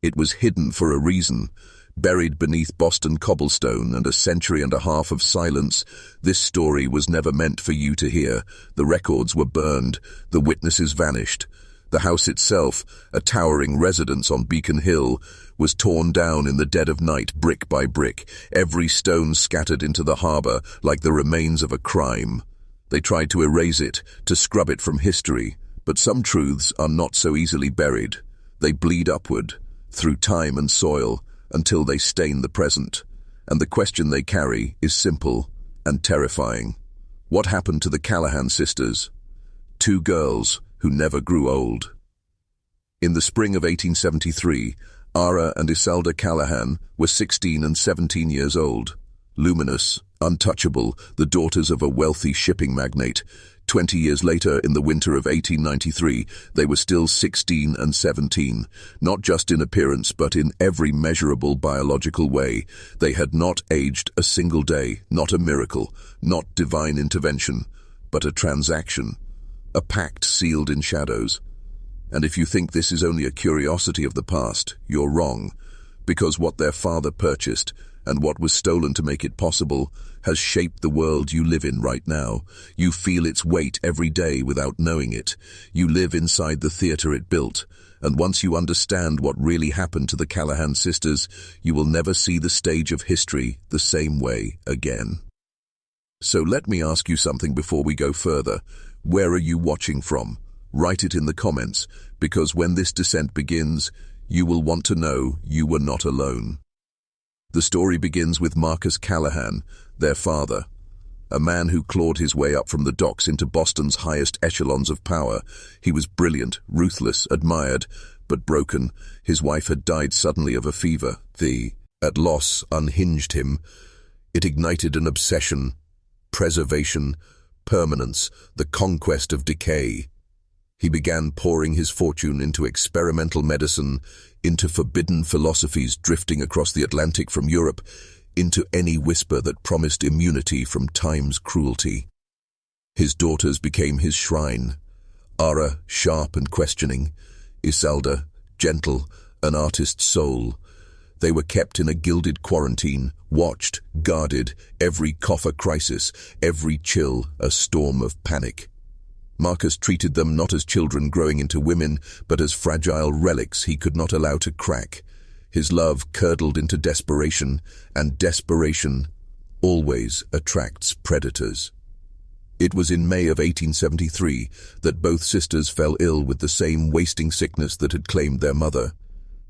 It was hidden for a reason. Buried beneath Boston cobblestone and a century and a half of silence, this story was never meant for you to hear. The records were burned, the witnesses vanished. The house itself, a towering residence on Beacon Hill, was torn down in the dead of night, brick by brick, every stone scattered into the harbor like the remains of a crime. They tried to erase it, to scrub it from history, but some truths are not so easily buried. They bleed upward, through time and soil, until they stain the present. And the question they carry is simple and terrifying. What happened to the Callahan sisters? Two girls who never grew old. In the spring of 1873, Ara and Isalda Callahan were 16 and 17 years old. Luminous, untouchable, the daughters of a wealthy shipping magnate. 20 years later, in the winter of 1893, they were still 16 and 17, not just in appearance but in every measurable biological way. They had not aged a single day, not a miracle, not divine intervention, but a transaction, a pact sealed in shadows. And if you think this is only a curiosity of the past, you're wrong, because what their father purchased and what was stolen to make it possible has shaped the world you live in right now. You feel its weight every day without knowing it. You live inside the theater it built, and once you understand what really happened to the Callahan sisters, you will never see the stage of history the same way again. So let me ask you something before we go further. Where are you watching from? Write it in the comments, because when this descent begins, you will want to know you were not alone. The story begins with Marcus Callahan, their father, a man who clawed his way up from the docks into Boston's highest echelons of power. He was brilliant, ruthless, admired, but broken. His wife had died suddenly of a fever. At loss unhinged him. It ignited an obsession, preservation, permanence, the conquest of decay. He began pouring his fortune into experimental medicine, into forbidden philosophies drifting across the Atlantic from Europe, into any whisper that promised immunity from time's cruelty. His daughters became his shrine. Ara, sharp and questioning. Isalda, gentle, an artist's soul. They were kept in a gilded quarantine, watched, guarded, every cough a crisis, every chill a storm of panic. Marcus treated them not as children growing into women, but as fragile relics he could not allow to crack. His love curdled into desperation, and desperation always attracts predators. It was in May of 1873 that both sisters fell ill with the same wasting sickness that had claimed their mother.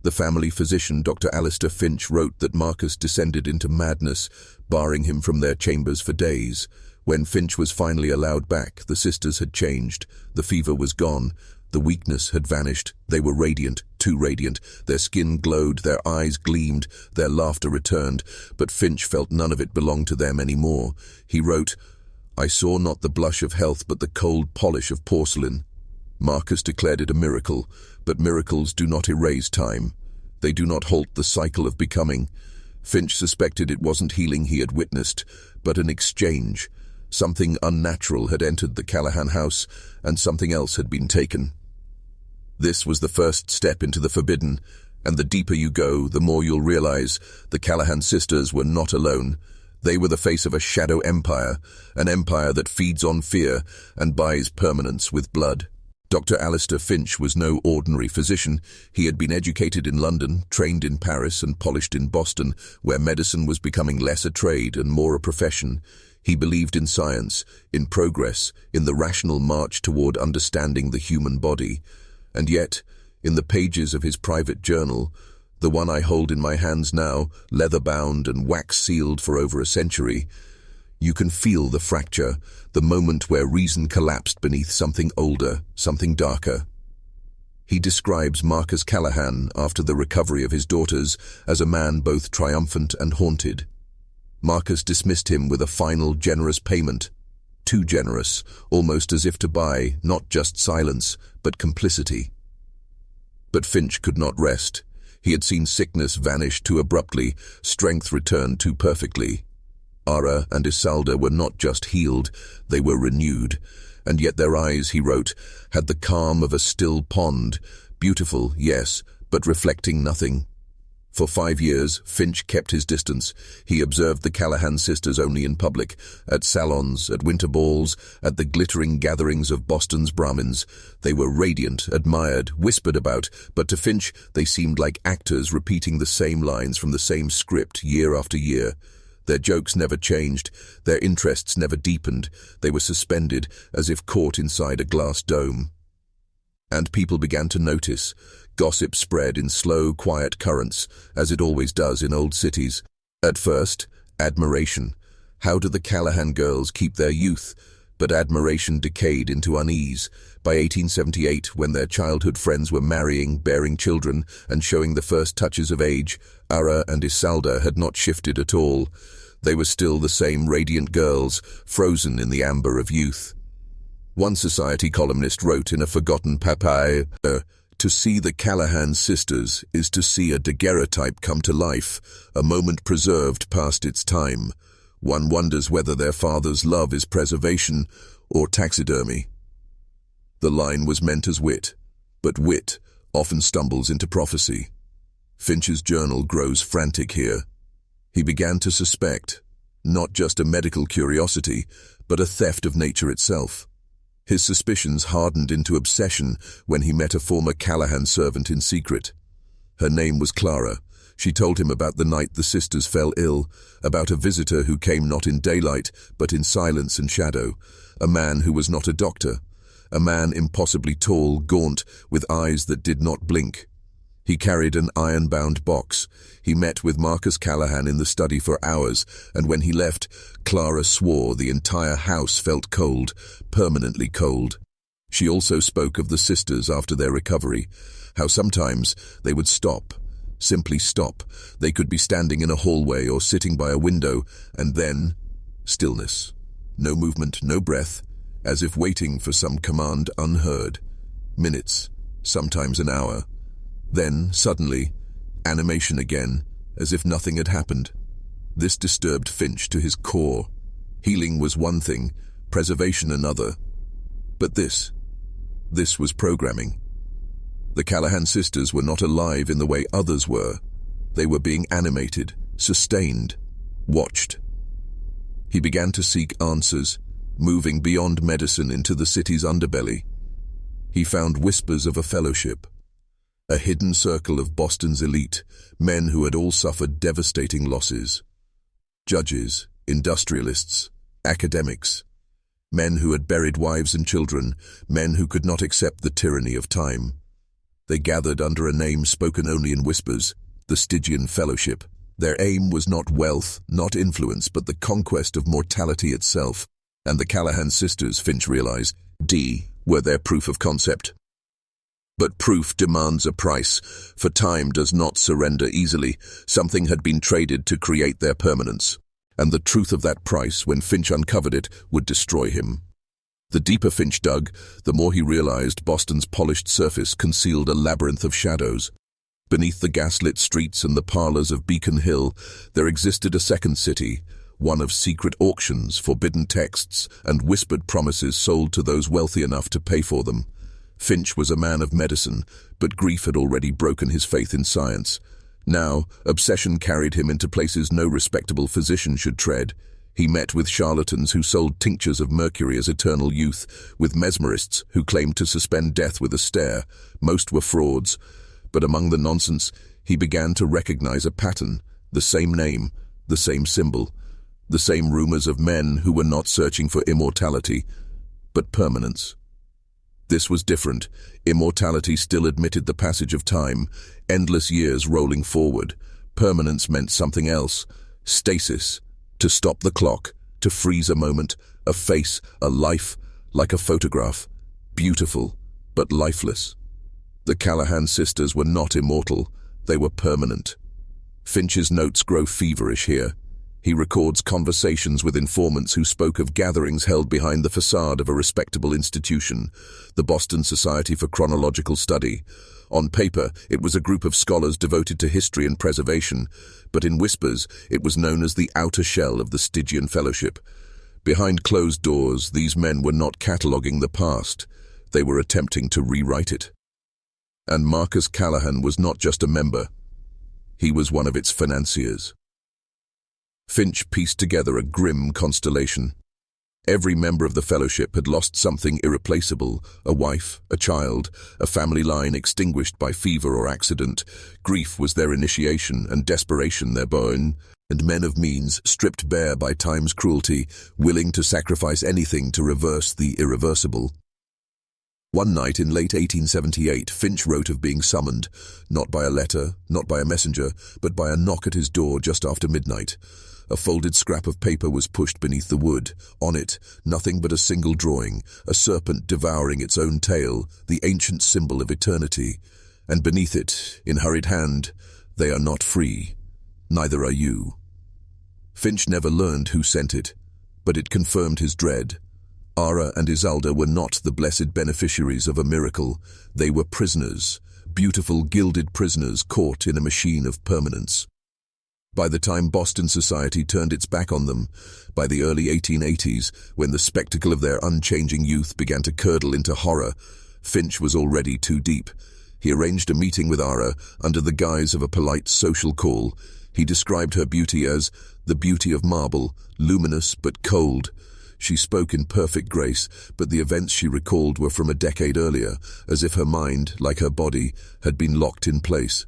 The family physician, Dr. Alistair Finch, wrote that Marcus descended into madness, barring him from their chambers for days. When Finch was finally allowed back, the sisters had changed. The fever was gone. The weakness had vanished. They were radiant, too radiant. Their skin glowed, their eyes gleamed, their laughter returned. But Finch felt none of it belonged to them anymore. He wrote, "I saw not the blush of health, but the cold polish of porcelain." Marcus declared it a miracle, but miracles do not erase time. They do not halt the cycle of becoming. Finch suspected it wasn't healing he had witnessed, but an exchange. Something unnatural had entered the Callahan house, and something else had been taken. This was the first step into the forbidden, and the deeper you go, the more you'll realize the Callahan sisters were not alone. They were the face of a shadow empire, an empire that feeds on fear and buys permanence with blood. Dr. Alistair Finch was no ordinary physician. He had been educated in London, trained in Paris, and polished in Boston, where medicine was becoming less a trade and more a profession. He believed in science, in progress, in the rational march toward understanding the human body. And yet, in the pages of his private journal, the one I hold in my hands now, leather-bound and wax-sealed for over a century, you can feel the fracture, the moment where reason collapsed beneath something older, something darker. He describes Marcus Callahan, after the recovery of his daughters, as a man both triumphant and haunted. Marcus dismissed him with a final generous payment, too generous, almost as if to buy not just silence, but complicity. But Finch could not rest. He had seen sickness vanish too abruptly, strength return too perfectly. Ara and Isalda were not just healed, they were renewed, and yet their eyes, he wrote, had the calm of a still pond, beautiful, yes, but reflecting nothing. For 5 years, Finch kept his distance. He observed the Callahan sisters only in public, at salons, at winter balls, at the glittering gatherings of Boston's Brahmins. They were radiant, admired, whispered about, but to Finch they seemed like actors repeating the same lines from the same script year after year. Their jokes never changed, their interests never deepened. They were suspended, as if caught inside a glass dome. And people began to notice. Gossip spread in slow, quiet currents, as it always does in old cities. At first, admiration. How do the Callahan girls keep their youth? But admiration decayed into unease. By 1878, when their childhood friends were marrying, bearing children, and showing the first touches of age, Ara and Isalda had not shifted at all. They were still the same radiant girls, frozen in the amber of youth. One society columnist wrote in a forgotten papier, "To see the Callahan sisters is to see a daguerreotype come to life, a moment preserved past its time. One wonders whether their father's love is preservation or taxidermy." The line was meant as wit, but wit often stumbles into prophecy. Finch's journal grows frantic here. He began to suspect, not just a medical curiosity, but a theft of nature itself. His suspicions hardened into obsession when he met a former Callahan servant in secret. Her name was Clara. She told him about the night the sisters fell ill, about a visitor who came not in daylight, but in silence and shadow, a man who was not a doctor, a man impossibly tall, gaunt, with eyes that did not blink. He carried an iron-bound box. He met with Marcus Callahan in the study for hours, and when he left, Clara swore the entire house felt cold, permanently cold. She also spoke of the sisters after their recovery, how sometimes they would stop, simply stop. They could be standing in a hallway or sitting by a window, and then stillness. No movement, no breath, as if waiting for some command unheard. Minutes, sometimes an hour. Then, suddenly, animation again, as if nothing had happened. This disturbed Finch to his core. Healing was one thing, preservation another. But this was programming. The Callahan sisters were not alive in the way others were. They were being animated, sustained, watched. He began to seek answers, moving beyond medicine into the city's underbelly. He found whispers of a fellowship, a hidden circle of Boston's elite, men who had all suffered devastating losses. Judges, industrialists, academics, men who had buried wives and children, men who could not accept the tyranny of time. They gathered under a name spoken only in whispers, the Stygian Fellowship. Their aim was not wealth, not influence, but the conquest of mortality itself. And the Callahan sisters, Finch realized, were their proof of concept. But proof demands a price, for time does not surrender easily. Something had been traded to create their permanence, and the truth of that price, when Finch uncovered it, would destroy him. The deeper Finch dug, the more he realized Boston's polished surface concealed a labyrinth of shadows. Beneath the gaslit streets and the parlors of Beacon Hill, there existed a second city, one of secret auctions, forbidden texts, and whispered promises sold to those wealthy enough to pay for them. Finch was a man of medicine, but grief had already broken his faith in science. Now, obsession carried him into places no respectable physician should tread. He met with charlatans who sold tinctures of mercury as eternal youth, with mesmerists who claimed to suspend death with a stare. Most were frauds, but among the nonsense, he began to recognize a pattern, the same name, the same symbol, the same rumors of men who were not searching for immortality, but permanence. This was different. Immortality still admitted the passage of time, endless years rolling forward. Permanence meant something else. Stasis, to stop the clock, to freeze a moment, a face, a life, like a photograph. Beautiful, but lifeless. The Callahan sisters were not immortal, they were permanent. Finch's notes grow feverish here. He records conversations with informants who spoke of gatherings held behind the facade of a respectable institution, the Boston Society for Chronological Study. On paper, it was a group of scholars devoted to history and preservation, but in whispers, it was known as the outer shell of the Stygian Fellowship. Behind closed doors, these men were not cataloguing the past. They were attempting to rewrite it. And Marcus Callahan was not just a member, he was one of its financiers. Finch pieced together a grim constellation. Every member of the fellowship had lost something irreplaceable: a wife, a child, a family line extinguished by fever or accident. Grief was their initiation and desperation their bone, and men of means, stripped bare by time's cruelty, willing to sacrifice anything to reverse the irreversible. One night in late 1878, Finch wrote of being summoned, not by a letter, not by a messenger, but by a knock at his door just after midnight. A folded scrap of paper was pushed beneath the wood. On it, nothing but a single drawing, a serpent devouring its own tail, the ancient symbol of eternity. And beneath it, in hurried hand, "They are not free. Neither are you." Finch never learned who sent it, but it confirmed his dread. Ara and Isalda were not the blessed beneficiaries of a miracle. They were prisoners, beautiful gilded prisoners caught in a machine of permanence. By the time Boston society turned its back on them, by the early 1880s, when the spectacle of their unchanging youth began to curdle into horror, Finch was already too deep. He arranged a meeting with Ara under the guise of a polite social call. He described her beauty as the beauty of marble, luminous but cold. She spoke in perfect grace, but the events she recalled were from a decade earlier, as if her mind, like her body, had been locked in place.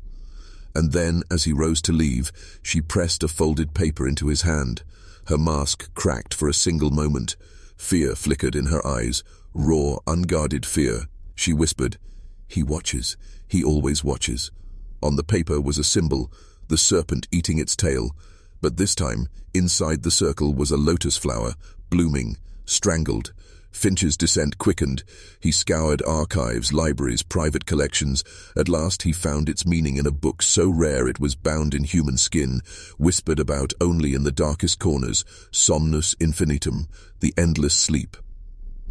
And then, as he rose to leave, she pressed a folded paper into his hand. Her mask cracked for a single moment. Fear flickered in her eyes, raw, unguarded fear. She whispered, "He watches. He always watches." On the paper was a symbol, the serpent eating its tail. But this time, inside the circle was a lotus flower, blooming, strangled. Finch's descent quickened. He scoured archives, libraries, private collections. At last he found its meaning in a book so rare it was bound in human skin, whispered about only in the darkest corners: Somnus Infinitum, the endless sleep.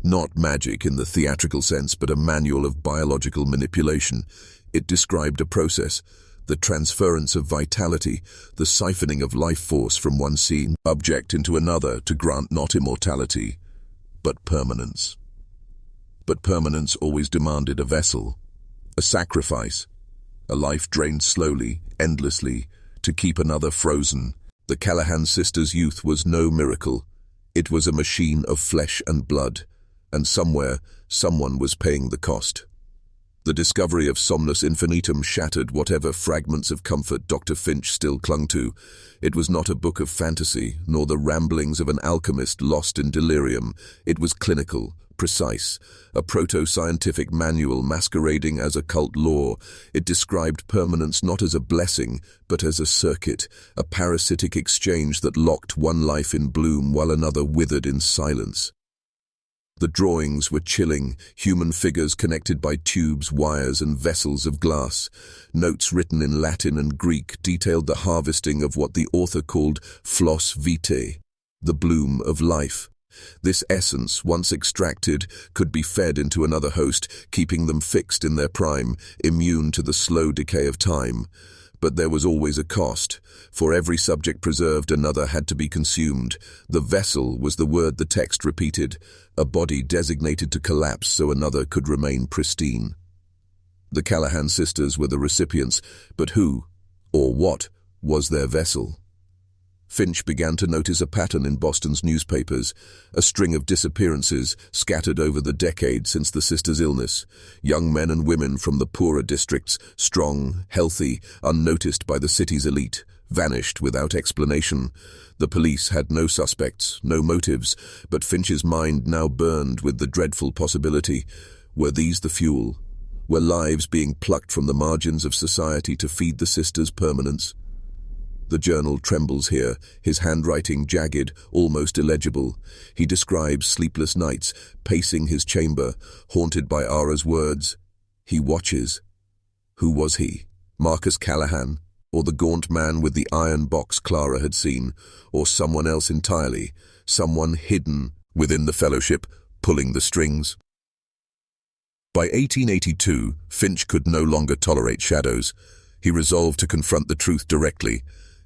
Not magic in the theatrical sense, but a manual of biological manipulation. It described a process, the transference of vitality, the siphoning of life force from one scene object into another to grant not immortality, but permanence. But permanence always demanded a vessel, a sacrifice, a life drained slowly, endlessly, to keep another frozen. The Callahan sisters' youth was no miracle. It was a machine of flesh and blood, and somewhere, someone was paying the cost. The discovery of Somnus Infinitum shattered whatever fragments of comfort Dr. Finch still clung to. It was not a book of fantasy, nor the ramblings of an alchemist lost in delirium. It was clinical, precise, a proto-scientific manual masquerading as occult law. It described permanence not as a blessing, but as a circuit, a parasitic exchange that locked one life in bloom while another withered in silence. The drawings were chilling, human figures connected by tubes, wires, and vessels of glass. Notes written in Latin and Greek detailed the harvesting of what the author called flos vitae, the bloom of life. This essence, once extracted, could be fed into another host, keeping them fixed in their prime, immune to the slow decay of time. But there was always a cost. For every subject preserved, another had to be consumed. The vessel was the word the text repeated, a body designated to collapse so another could remain pristine. The Callahan sisters were the recipients, but who, or what, was their vessel? Finch began to notice a pattern in Boston's newspapers, a string of disappearances scattered over the decades since the sisters' illness. Young men and women from the poorer districts, strong, healthy, unnoticed by the city's elite, vanished without explanation. The police had no suspects, no motives, but Finch's mind now burned with the dreadful possibility. Were these the fuel? Were lives being plucked from the margins of society to feed the sisters' permanence? The journal trembles here, his handwriting jagged, almost illegible. He describes sleepless nights, pacing his chamber, haunted by Ara's words. He watches. Who was he? Marcus Callahan? Or the gaunt man with the iron box Clara had seen? Or someone else entirely? Someone hidden within the fellowship, pulling the strings? By 1882, Finch could no longer tolerate shadows. He resolved to confront the truth directly.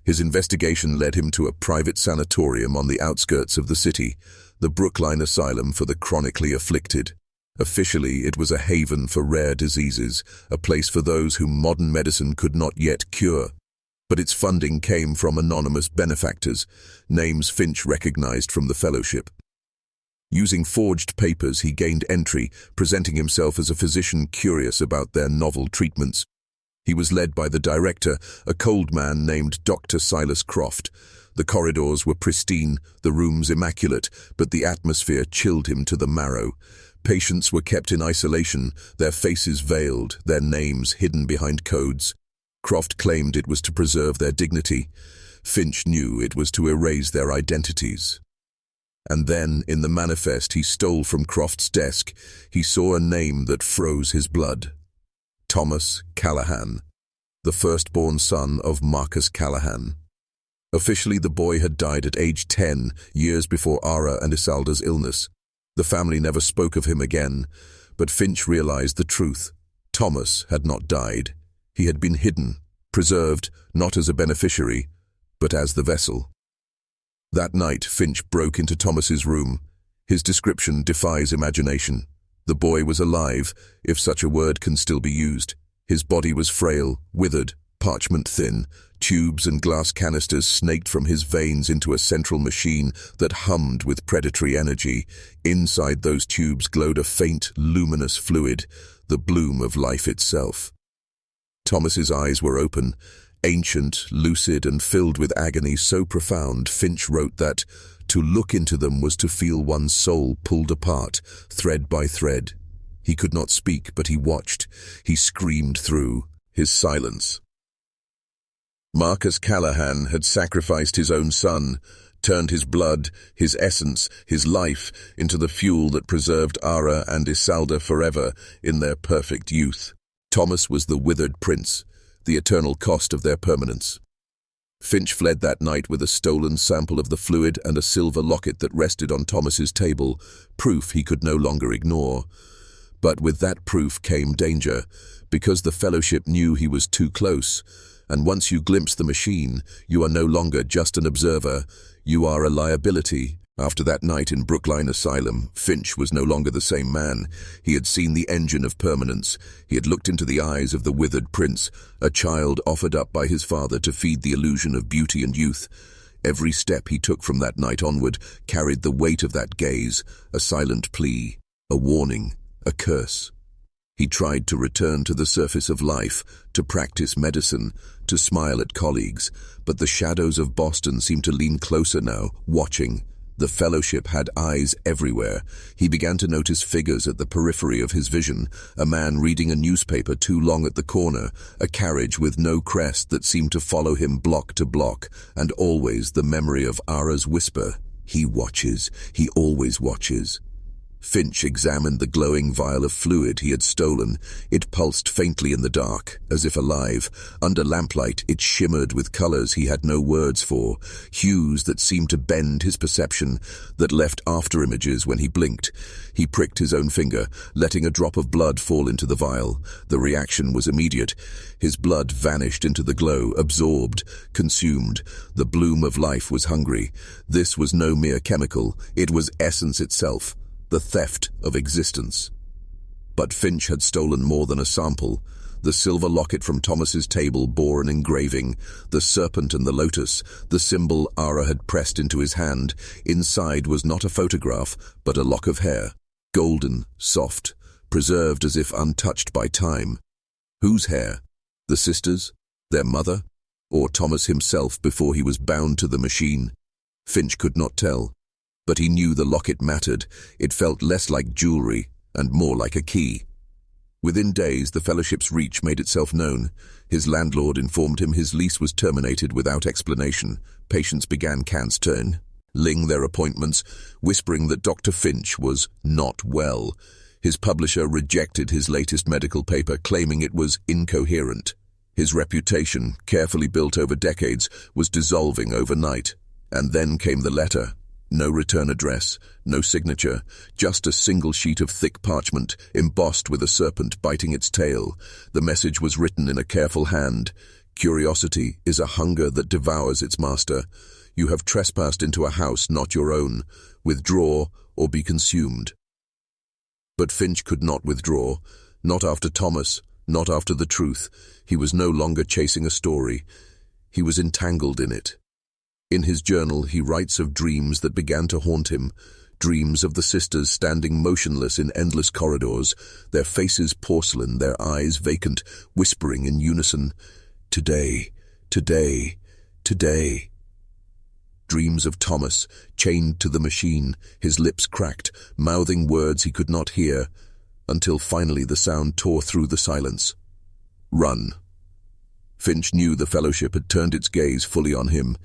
His investigation led him to a private sanatorium on the outskirts of the city, the Brookline Asylum for the chronically afflicted. Officially, it was a haven for rare diseases, a place for those whom modern medicine could not yet cure. But its funding came from anonymous benefactors, names Finch recognized from the fellowship. Using forged papers, he gained entry, presenting himself as a physician curious about their novel treatments. He was led by the director, a cold man named Dr. Silas Croft. The corridors were pristine, the rooms immaculate, but the atmosphere chilled him to the marrow. Patients were kept in isolation, their faces veiled, their names hidden behind codes. Croft claimed it was to preserve their dignity. Finch knew it was to erase their identities. And then, in the manifest he stole from Croft's desk, he saw a name that froze his blood. Thomas Callahan, the firstborn son of Marcus Callahan. Officially, the boy had died at age 10, years before Ara and Isalda's illness. The family never spoke of him again, but Finch realized the truth. Thomas had not died. He had been hidden, preserved, not as a beneficiary, but as the vessel. That night, Finch broke into Thomas's room. His description defies imagination. The boy was alive, if such a word can still be used. His body was frail, withered, parchment thin. Tubes and glass canisters snaked from his veins into a central machine that hummed with predatory energy. Inside those tubes glowed a faint, luminous fluid, the bloom of life itself. Thomas's eyes were open, ancient, lucid, and filled with agony so profound, Finch wrote that to look into them was to feel one's soul pulled apart, thread by thread. He could not speak, but he watched. He screamed through his silence. Marcus Callahan had sacrificed his own son, turned his blood, his essence, his life into the fuel that preserved Ara and Isalda forever in their perfect youth. Thomas was the withered prince, the eternal cost of their permanence. Finch fled that night with a stolen sample of the fluid and a silver locket that rested on Thomas's table, proof he could no longer ignore. But with that proof came danger, because the fellowship knew he was too close. And once you glimpse the machine, you are no longer just an observer, you are a liability. After that night in Brookline Asylum, Finch was no longer the same man. He had seen the engine of permanence. He had looked into the eyes of the withered prince, a child offered up by his father to feed the illusion of beauty and youth. Every step he took from that night onward carried the weight of that gaze, a silent plea, a warning, a curse. He tried to return to the surface of life, to practice medicine, to smile at colleagues, but the shadows of Boston seemed to lean closer now, watching. The fellowship had eyes everywhere. He began to notice figures at the periphery of his vision, a man reading a newspaper too long at the corner, a carriage with no crest that seemed to follow him block to block, and always the memory of Ara's whisper, "He watches, he always watches." Finch examined the glowing vial of fluid he had stolen. It pulsed faintly in the dark, as if alive. Under lamplight, it shimmered with colors he had no words for, hues that seemed to bend his perception, that left afterimages when he blinked. He pricked his own finger, letting a drop of blood fall into the vial. The reaction was immediate. His blood vanished into the glow, absorbed, consumed. The bloom of life was hungry. This was no mere chemical. It was essence itself. The theft of existence. But Finch had stolen more than a sample. The silver locket from Thomas's table bore an engraving, the serpent and the lotus, the symbol Ara had pressed into his hand. Inside was not a photograph, but a lock of hair, golden, soft, preserved as if untouched by time. Whose hair? The sisters? Their mother? Or Thomas himself before he was bound to the machine? Finch could not tell. But he knew the locket mattered. It felt less like jewelry and more like a key. Within days, the fellowship's reach made itself known. His landlord informed him his lease was terminated without explanation. Patients began cancelling their appointments, whispering that Dr. Finch was not well. His publisher rejected his latest medical paper, claiming it was incoherent. His reputation, carefully built over decades, was dissolving overnight. And then came the letter. No return address, no signature, just a single sheet of thick parchment, embossed with a serpent biting its tail. The message was written in a careful hand. Curiosity is a hunger that devours its master. You have trespassed into a house not your own. Withdraw or be consumed. But Finch could not withdraw, not after Thomas, not after the truth. He was no longer chasing a story. He was entangled in it. In his journal, he writes of dreams that began to haunt him, dreams of the sisters standing motionless in endless corridors, their faces porcelain, their eyes vacant, whispering in unison, "Today, today, today." Dreams of Thomas, chained to the machine, his lips cracked, mouthing words he could not hear, until finally the sound tore through the silence. "Run." Finch knew the fellowship had turned its gaze fully on him.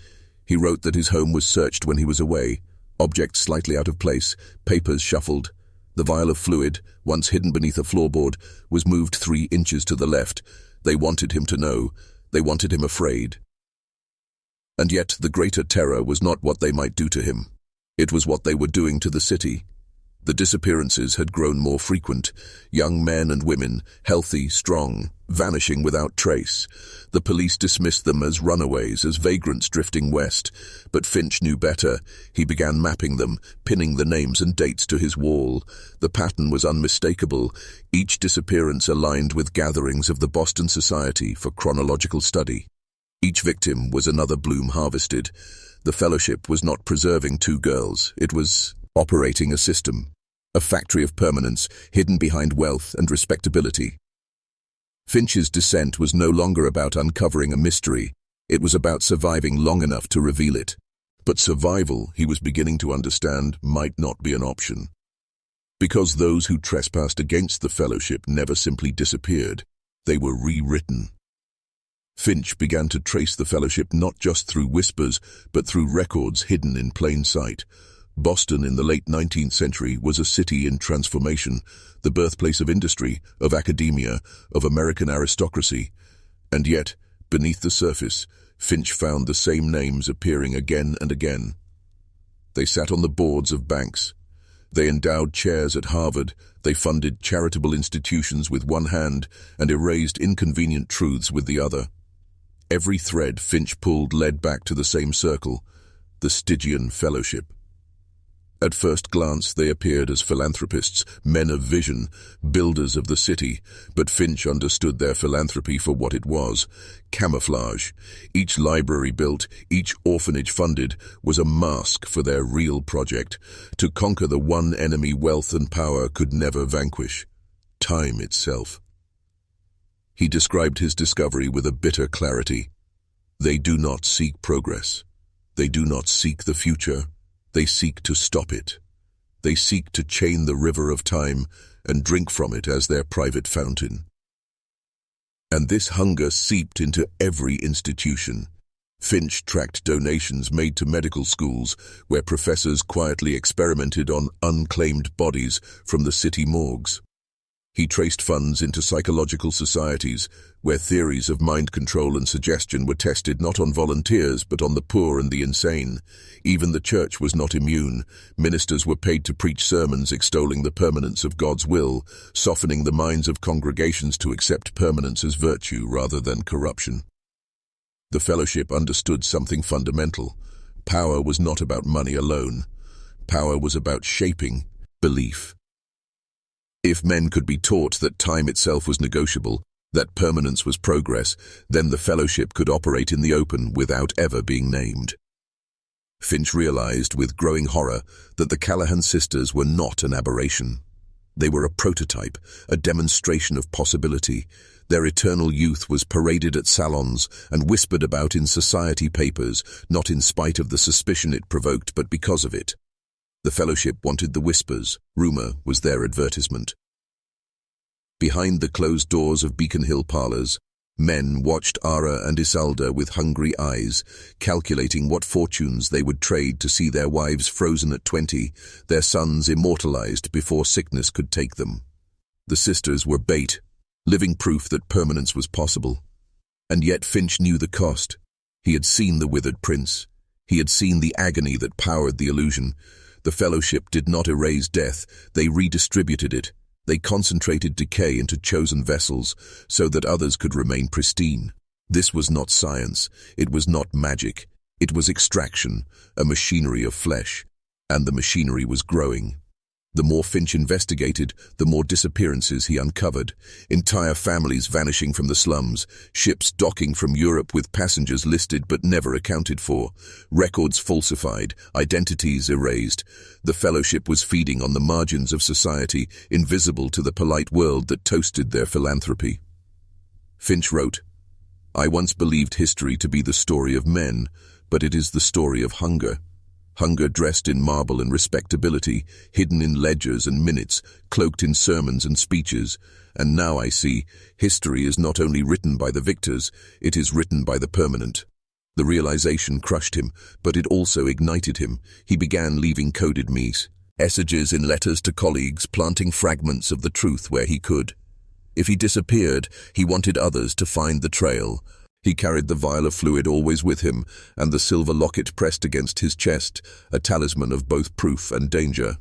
He wrote that his home was searched when he was away, objects slightly out of place, papers shuffled. The vial of fluid, once hidden beneath a floorboard, was moved 3 inches to the left. They wanted him to know. They wanted him afraid. And yet the greater terror was not what they might do to him. It was what they were doing to the city. The disappearances had grown more frequent. Young men and women, healthy, strong, vanishing without trace. The police dismissed them as runaways, as vagrants drifting west. But Finch knew better. He began mapping them, pinning the names and dates to his wall. The pattern was unmistakable. Each disappearance aligned with gatherings of the Boston Society for Chronological Study. Each victim was another bloom harvested. The fellowship was not preserving 2 girls. It was operating a system, a factory of permanence, hidden behind wealth and respectability. Finch's descent was no longer about uncovering a mystery. It was about surviving long enough to reveal it. But survival, he was beginning to understand, might not be an option. Because those who trespassed against the fellowship never simply disappeared. They were rewritten. Finch began to trace the fellowship not just through whispers, but through records hidden in plain sight. Boston in the late 19th century was a city in transformation, the birthplace of industry, of academia, of American aristocracy. And yet, beneath the surface, Finch found the same names appearing again and again. They sat on the boards of banks. They endowed chairs at Harvard. They funded charitable institutions with one hand and erased inconvenient truths with the other. Every thread Finch pulled led back to the same circle, the Stygian Fellowship. At first glance, they appeared as philanthropists, men of vision, builders of the city, but Finch understood their philanthropy for what it was: camouflage. Each library built, each orphanage funded, was a mask for their real project, to conquer the one enemy wealth and power could never vanquish: time itself. He described his discovery with a bitter clarity. They do not seek progress. They do not seek the future. They seek to stop it. They seek to chain the river of time and drink from it as their private fountain. And this hunger seeped into every institution. Finch tracked donations made to medical schools where professors quietly experimented on unclaimed bodies from the city morgues. He traced funds into psychological societies where theories of mind control and suggestion were tested not on volunteers but on the poor and the insane. Even the church was not immune. Ministers were paid to preach sermons extolling the permanence of God's will, softening the minds of congregations to accept permanence as virtue rather than corruption. The fellowship understood something fundamental. Power was not about money alone. Power was about shaping belief. If men could be taught that time itself was negotiable, that permanence was progress, then the fellowship could operate in the open without ever being named. Finch realized with growing horror that the Callahan sisters were not an aberration. They were a prototype, a demonstration of possibility. Their eternal youth was paraded at salons and whispered about in society papers, not in spite of the suspicion it provoked, but because of it. The fellowship wanted the whispers. Rumor was their advertisement. Behind the closed doors of Beacon Hill parlors, men watched Ara and Isalda with hungry eyes, calculating what fortunes they would trade to see their wives frozen at 20, their sons immortalized before sickness could take them. The sisters were bait, living proof that permanence was possible. And yet Finch knew the cost. He had seen the withered prince. He had seen the agony that powered the illusion. The fellowship did not erase death. They redistributed it. They concentrated decay into chosen vessels so that others could remain pristine. This was not science. It was not magic. It was extraction, a machinery of flesh. And the machinery was growing. The more Finch investigated, the more disappearances he uncovered. Entire families vanishing from the slums, ships docking from Europe with passengers listed but never accounted for, records falsified, identities erased. The Fellowship was feeding on the margins of society, invisible to the polite world that toasted their philanthropy. Finch wrote, "I once believed history to be the story of men, but it is the story of hunger. Hunger dressed in marble and respectability, hidden in ledgers and minutes, cloaked in sermons and speeches. And now I see, history is not only written by the victors, it is written by the permanent." The realization crushed him, but it also ignited him. He began leaving coded messages in letters to colleagues, planting fragments of the truth where he could. If he disappeared, he wanted others to find the trail. He carried the vial of fluid always with him, and the silver locket pressed against his chest, a talisman of both proof and danger.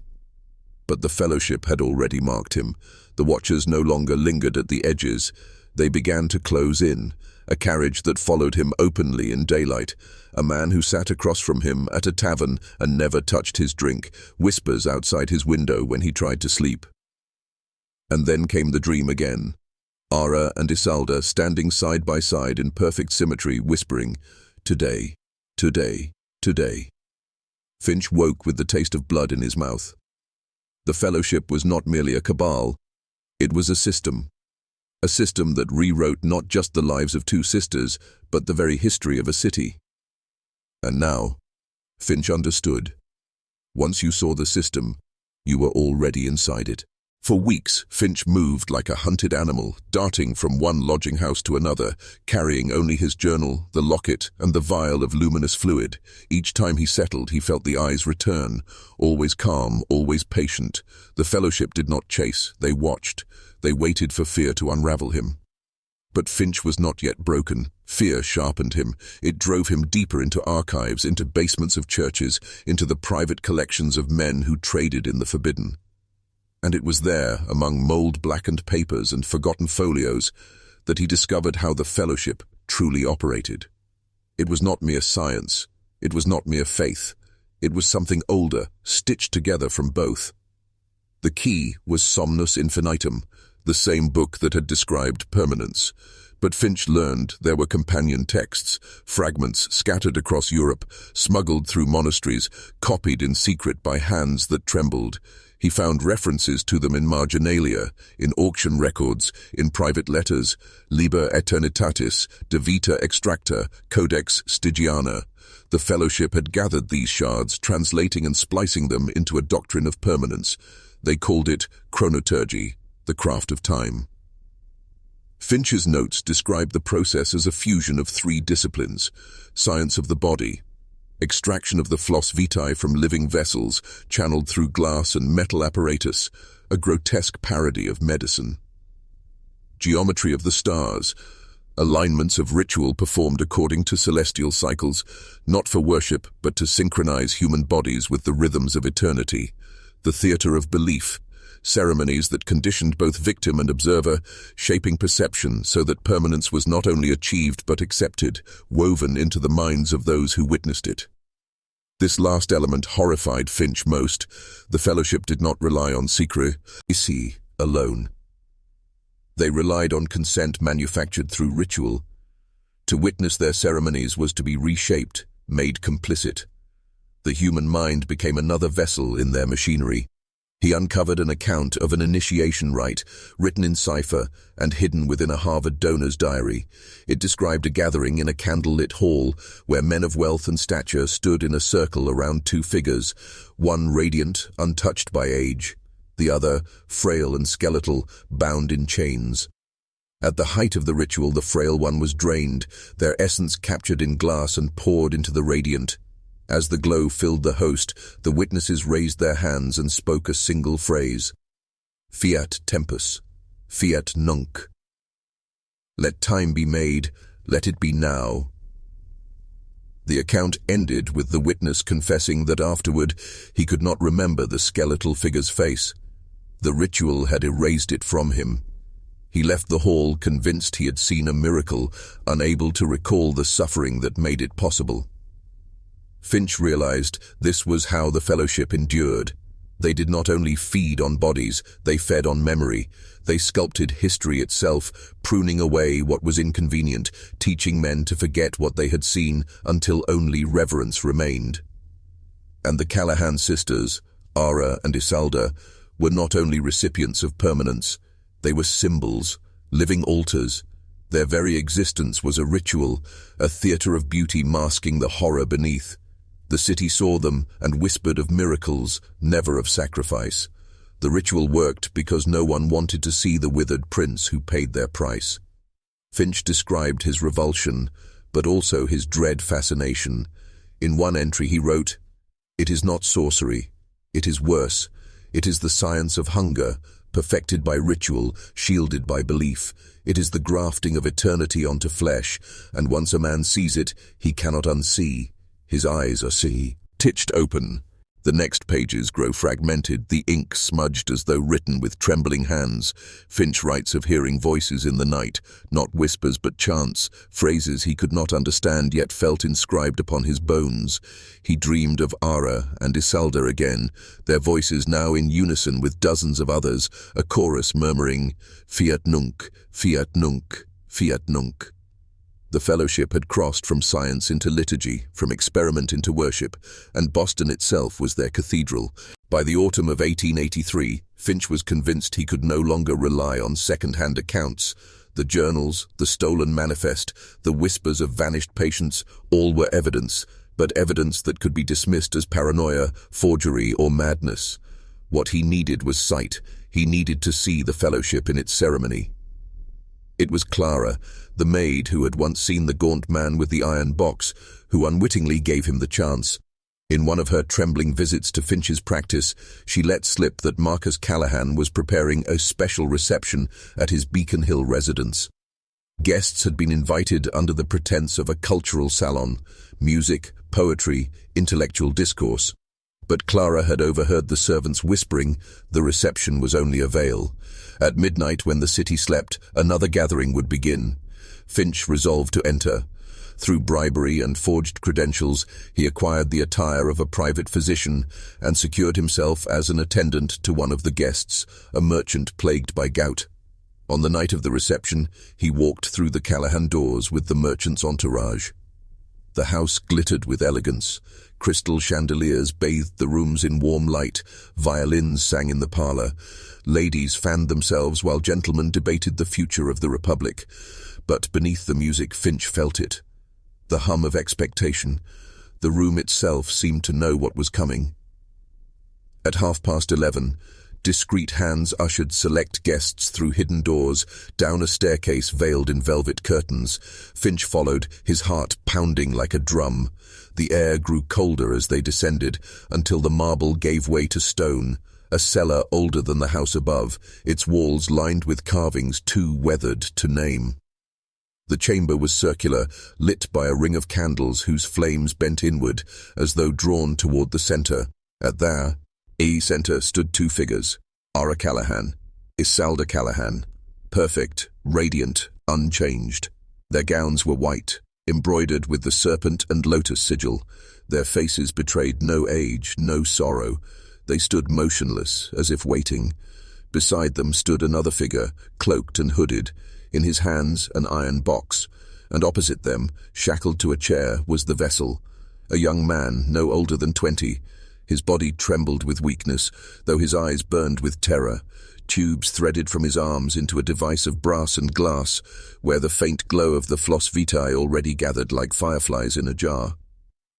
But the Fellowship had already marked him. The Watchers no longer lingered at the edges. They began to close in, a carriage that followed him openly in daylight, a man who sat across from him at a tavern and never touched his drink, whispers outside his window when he tried to sleep. And then came the dream again. Ara and Isalda standing side by side in perfect symmetry, whispering, "Today, today, today." Finch woke with the taste of blood in his mouth. The Fellowship was not merely a cabal, it was a system that rewrote not just the lives of two sisters, but the very history of a city. And now, Finch understood. Once you saw the system, you were already inside it. For weeks, Finch moved like a hunted animal, darting from one lodging house to another, carrying only his journal, the locket, and the vial of luminous fluid. Each time he settled, he felt the eyes return, always calm, always patient. The Fellowship did not chase, they watched. They waited for fear to unravel him. But Finch was not yet broken. Fear sharpened him. It drove him deeper into archives, into basements of churches, into the private collections of men who traded in the forbidden. And it was there, among mold-blackened papers and forgotten folios, that he discovered how the Fellowship truly operated. It was not mere science. It was not mere faith. It was something older, stitched together from both. The key was Somnus Infinitum, the same book that had described permanence. But Finch learned there were companion texts, fragments scattered across Europe, smuggled through monasteries, copied in secret by hands that trembled. He found references to them in marginalia, in auction records, in private letters, Liber Eternitatis, De Vita Extracta, Codex Stygiana. The Fellowship had gathered these shards, translating and splicing them into a doctrine of permanence. They called it chronoturgy, the craft of time. Finch's notes describe the process as a fusion of three disciplines: science of the body, extraction of the floss vitae from living vessels channeled through glass and metal apparatus, a grotesque parody of medicine; geometry of the stars, alignments of ritual performed according to celestial cycles, not for worship but to synchronize human bodies with the rhythms of eternity; the theater of belief, ceremonies that conditioned both victim and observer, shaping perception so that permanence was not only achieved but accepted, woven into the minds of those who witnessed it. This last element horrified Finch most. The Fellowship did not rely on secrecy alone. They relied on consent manufactured through ritual. To witness their ceremonies was to be reshaped, made complicit. The human mind became another vessel in their machinery. He uncovered an account of an initiation rite, written in cipher and hidden within a Harvard donor's diary. It described a gathering in a candlelit hall where men of wealth and stature stood in a circle around two figures, one radiant, untouched by age, the other frail and skeletal, bound in chains. At the height of the ritual, the frail one was drained, their essence captured in glass and poured into the radiant. As the glow filled the host, the witnesses raised their hands and spoke a single phrase: Fiat tempus, fiat nunc. Let time be made, let it be now. The account ended with the witness confessing that afterward he could not remember the skeletal figure's face. The ritual had erased it from him. He left the hall convinced he had seen a miracle, unable to recall the suffering that made it possible. Finch realized this was how the Fellowship endured. They did not only feed on bodies, they fed on memory. They sculpted history itself, pruning away what was inconvenient, teaching men to forget what they had seen until only reverence remained. And the Callahan sisters, Ara and Isalda, were not only recipients of permanence, they were symbols, living altars. Their very existence was a ritual, a theater of beauty masking the horror beneath. The city saw them and whispered of miracles, never of sacrifice. The ritual worked because no one wanted to see the withered prince who paid their price. Finch described his revulsion, but also his dread fascination. In one entry he wrote, "It is not sorcery. It is worse. It is the science of hunger, perfected by ritual, shielded by belief. It is the grafting of eternity onto flesh, and once a man sees it, he cannot unsee. His eyes are stitched open. The next pages grow fragmented, the ink smudged as though written with trembling hands. Finch writes of hearing voices in the night, not whispers but chants, phrases he could not understand yet felt inscribed upon his bones. He dreamed of Ara and Isalda again, their voices now in unison with dozens of others, a chorus murmuring, "Fiat nunc, fiat nunc, fiat nunc." The fellowship had crossed from science into liturgy, from experiment into worship, and Boston itself was their cathedral. By the autumn of 1883, Finch was convinced he could no longer rely on second-hand accounts. The journals, the stolen manifest, the whispers of vanished patients, all were evidence, but evidence that could be dismissed as paranoia, forgery, or madness. What he needed was sight. He needed to see the fellowship in its ceremony. It was Clara, the maid who had once seen the gaunt man with the iron box, who unwittingly gave him the chance. In one of her trembling visits to Finch's practice, she let slip that Marcus Callahan was preparing a special reception at his Beacon Hill residence. Guests had been invited under the pretense of a cultural salon, music, poetry, intellectual discourse. But Clara had overheard the servants whispering the reception was only a veil. At midnight, when the city slept, another gathering would begin. Finch resolved to enter. Through bribery and forged credentials, he acquired the attire of a private physician and secured himself as an attendant to one of the guests, a merchant plagued by gout. On the night of the reception, he walked through the Callahan doors with the merchant's entourage. The house glittered with elegance. Crystal chandeliers bathed the rooms in warm light. Violins sang in the parlor. Ladies fanned themselves while gentlemen debated the future of the Republic. But beneath the music, Finch felt it. The hum of expectation. The room itself seemed to know what was coming. At 11:30, discreet hands ushered select guests through hidden doors, down a staircase veiled in velvet curtains. Finch followed, his heart pounding like a drum. The air grew colder as they descended, until the marble gave way to stone, a cellar older than the house above, its walls lined with carvings too weathered to name. The chamber was circular, lit by a ring of candles whose flames bent inward, as though drawn toward the center. At their center stood two figures, Ara Callahan, Isalda Callahan, perfect, radiant, unchanged. Their gowns were white, embroidered with the serpent and lotus sigil. Their faces betrayed no age, no sorrow. They stood motionless, as if waiting. Beside them stood another figure, cloaked and hooded, in his hands an iron box, and opposite them, shackled to a chair, was the vessel, a young man no older than 20. His body trembled with weakness, though his eyes burned with terror. Tubes threaded from his arms into a device of brass and glass, where the faint glow of the floss vitae already gathered like fireflies in a jar.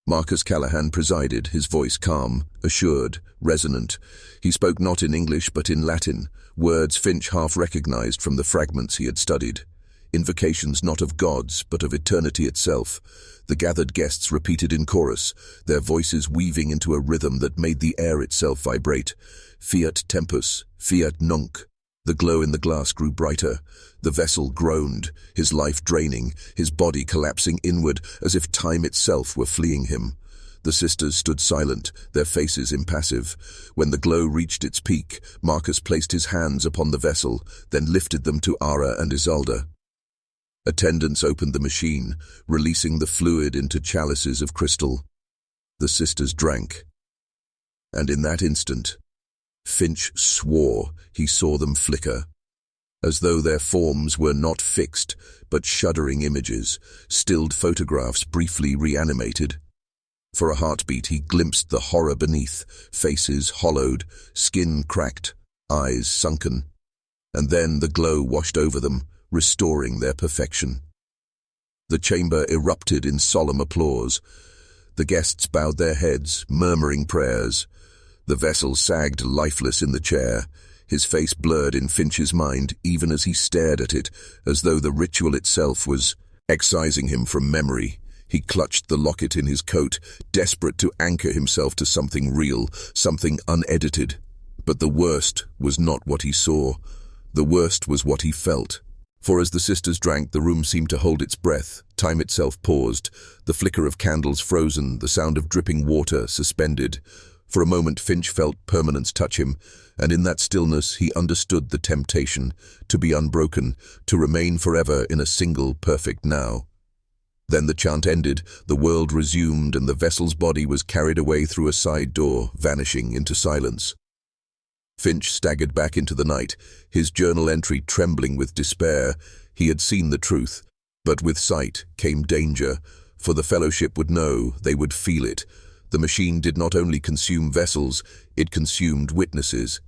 Marcus Callahan presided, his voice calm, assured, resonant. He spoke not in English but in Latin, words Finch half recognized from the fragments he had studied. Invocations not of gods, but of eternity itself. The gathered guests repeated in chorus, their voices weaving into a rhythm that made the air itself vibrate. Fiat tempus, fiat nunc. The glow in the glass grew brighter. The vessel groaned, his life draining, his body collapsing inward as if time itself were fleeing him. The sisters stood silent, their faces impassive. When the glow reached its peak, Marcus placed his hands upon the vessel, then lifted them to Ara and Isalda. Attendants opened the machine, releasing the fluid into chalices of crystal. The sisters drank. And in that instant, Finch swore he saw them flicker, as though their forms were not fixed, but shuddering images, stilled photographs briefly reanimated. For a heartbeat he glimpsed the horror beneath, faces hollowed, skin cracked, eyes sunken, and then the glow washed over them, restoring their perfection. The chamber erupted in solemn applause. The guests bowed their heads, murmuring prayers. The vessel sagged lifeless in the chair, his face blurred in Finch's mind even as he stared at it, as though the ritual itself was excising him from memory. He clutched the locket in his coat, desperate to anchor himself to something real, something unedited. But the worst was not what he saw. The worst was what he felt. For as the sisters drank, the room seemed to hold its breath. Time itself paused, the flicker of candles frozen, the sound of dripping water suspended. For a moment Finch felt permanence touch him, and in that stillness he understood the temptation, to be unbroken, to remain forever in a single perfect now. Then the chant ended, the world resumed, and the vessel's body was carried away through a side door, vanishing into silence. Finch staggered back into the night, his journal entry trembling with despair. He had seen the truth, but with sight came danger, for the Fellowship would know, they would feel it. The machine did not only consume vessels, it consumed witnesses.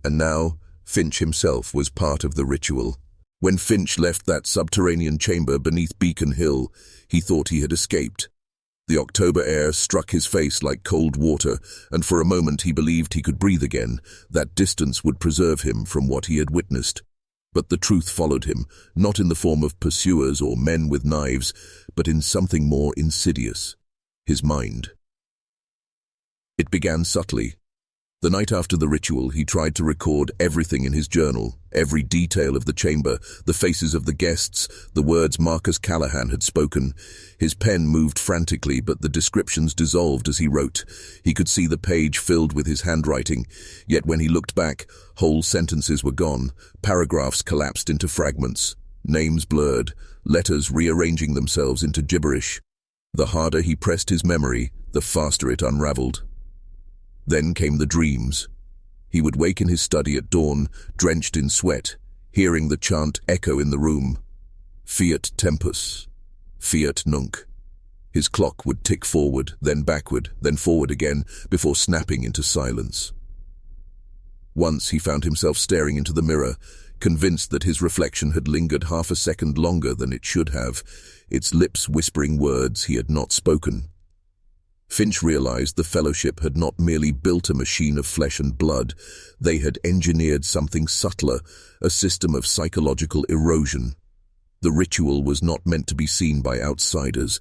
And now, Finch himself was part of the ritual. When Finch left that subterranean chamber beneath Beacon Hill, he thought he had escaped. The October air struck his face like cold water, and for a moment he believed he could breathe again. That distance would preserve him from what he had witnessed. But the truth followed him, not in the form of pursuers or men with knives, but in something more insidious: his mind. It began subtly. The night after the ritual, he tried to record everything in his journal, every detail of the chamber, the faces of the guests, the words Marcus Callahan had spoken. His pen moved frantically, but the descriptions dissolved as he wrote. He could see the page filled with his handwriting, yet when he looked back, whole sentences were gone, paragraphs collapsed into fragments, names blurred, letters rearranging themselves into gibberish. The harder he pressed his memory, the faster it unraveled. Then came the dreams. He would wake in his study at dawn, drenched in sweat, hearing the chant echo in the room. Fiat tempus, fiat nunc. His clock would tick forward, then backward, then forward again, before snapping into silence. Once he found himself staring into the mirror, convinced that his reflection had lingered half a second longer than it should have, its lips whispering words he had not spoken. Finch realized the Fellowship had not merely built a machine of flesh and blood, they had engineered something subtler, a system of psychological erosion. The ritual was not meant to be seen by outsiders.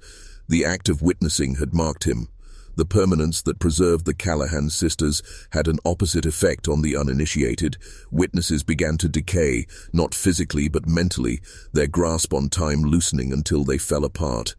The act of witnessing had marked him. The permanence that preserved the Callahan sisters had an opposite effect on the uninitiated. Witnesses began to decay, not physically but mentally, their grasp on time loosening until they fell apart.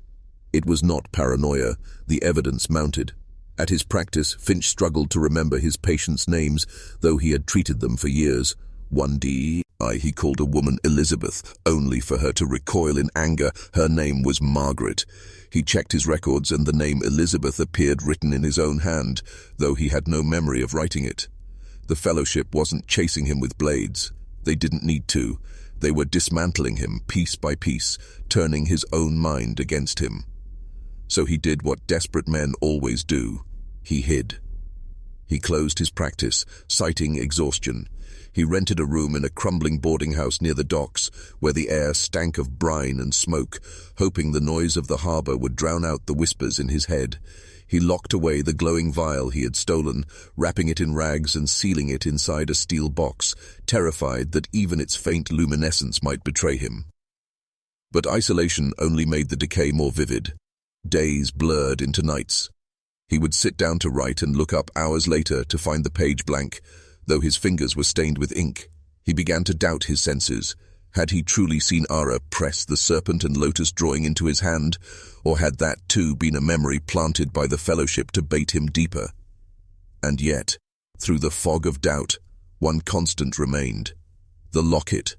It was not paranoia, the evidence mounted. At his practice, Finch struggled to remember his patients' names, though he had treated them for years. One day, he called a woman Elizabeth, only for her to recoil in anger. Her name was Margaret. He checked his records, and the name Elizabeth appeared written in his own hand, though he had no memory of writing it. The Fellowship wasn't chasing him with blades. They didn't need to. They were dismantling him piece by piece, turning his own mind against him. So he did what desperate men always do. He hid. He closed his practice, citing exhaustion. He rented a room in a crumbling boarding house near the docks, where the air stank of brine and smoke, hoping the noise of the harbor would drown out the whispers in his head. He locked away the glowing vial he had stolen, wrapping it in rags and sealing it inside a steel box, terrified that even its faint luminescence might betray him. But isolation only made the decay more vivid. Days blurred into nights. He would sit down to write and look up hours later to find the page blank, though his fingers were stained with ink. He began to doubt his senses. Had he truly seen Ara press the serpent and lotus drawing into his hand, or had that too been a memory planted by the Fellowship to bait him deeper? And yet, through the fog of doubt, one constant remained. The locket.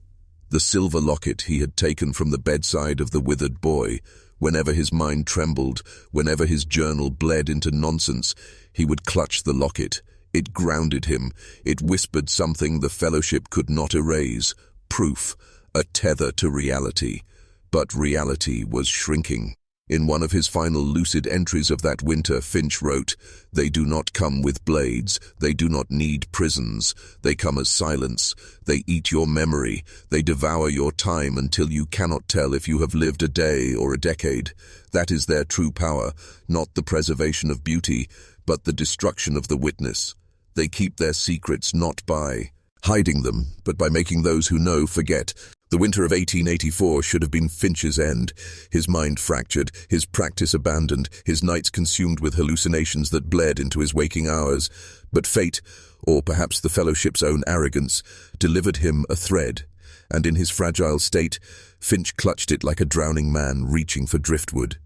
The silver locket he had taken from the bedside of the withered boy. Whenever his mind trembled, whenever his journal bled into nonsense, he would clutch the locket, It grounded him. It whispered something the Fellowship could not erase. Proof, a tether to reality. But reality was shrinking. In one of his final lucid entries of that winter, Finch wrote, "They do not come with blades. They do not need prisons. They come as silence. They eat your memory. They devour your time until you cannot tell if you have lived a day or a decade. That is their true power, not the preservation of beauty, but the destruction of the witness. They keep their secrets not by hiding them, but by making those who know forget." The winter of 1884 should have been Finch's end. His mind fractured, his practice abandoned, his nights consumed with hallucinations that bled into his waking hours. But fate, or perhaps the Fellowship's own arrogance, delivered him a thread, and in his fragile state, Finch clutched it like a drowning man reaching for driftwood.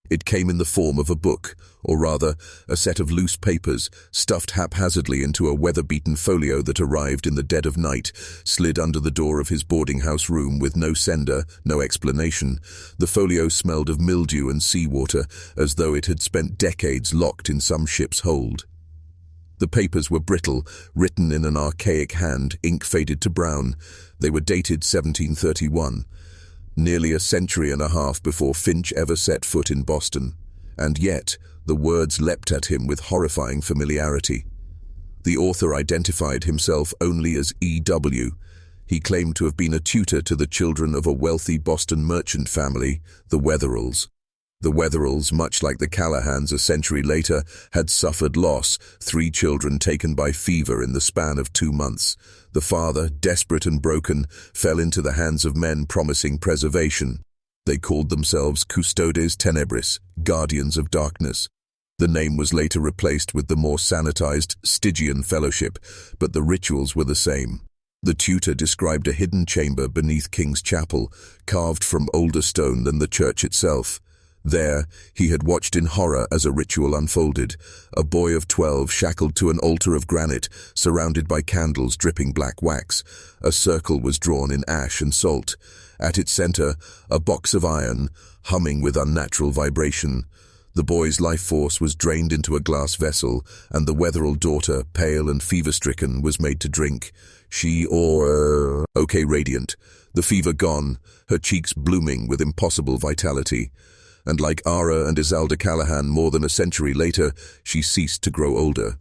It came in the form of a book, or rather, a set of loose papers, stuffed haphazardly into a weather-beaten folio that arrived in the dead of night, slid under the door of his boarding-house room with no sender, no explanation. The folio smelled of mildew and seawater, as though it had spent decades locked in some ship's hold. The papers were brittle, written in an archaic hand, ink faded to brown. They were dated 1731. Nearly a century and a half before Finch ever set foot in Boston. And yet, the words leapt at him with horrifying familiarity. The author identified himself only as E.W. He claimed to have been a tutor to the children of a wealthy Boston merchant family, the Wetherells. The Wetherells, much like the Callahans a century later, had suffered loss, 3 children taken by fever in the span of 2 months. The father, desperate and broken, fell into the hands of men promising preservation. They called themselves Custodes Tenebris, guardians of darkness. The name was later replaced with the more sanitized Stygian Fellowship, but the rituals were the same. The tutor described a hidden chamber beneath King's Chapel, carved from older stone than the church itself. There, he had watched in horror as a ritual unfolded, a boy of 12 shackled to an altar of granite, surrounded by candles dripping black wax. A circle was drawn in ash and salt. At its center, a box of iron, humming with unnatural vibration. The boy's life force was drained into a glass vessel, and the Wetherell daughter, pale and fever-stricken, was made to drink. She okay radiant, the fever gone, her cheeks blooming with impossible vitality. And like Ara and Isalda Callahan more than a century later, she ceased to grow older.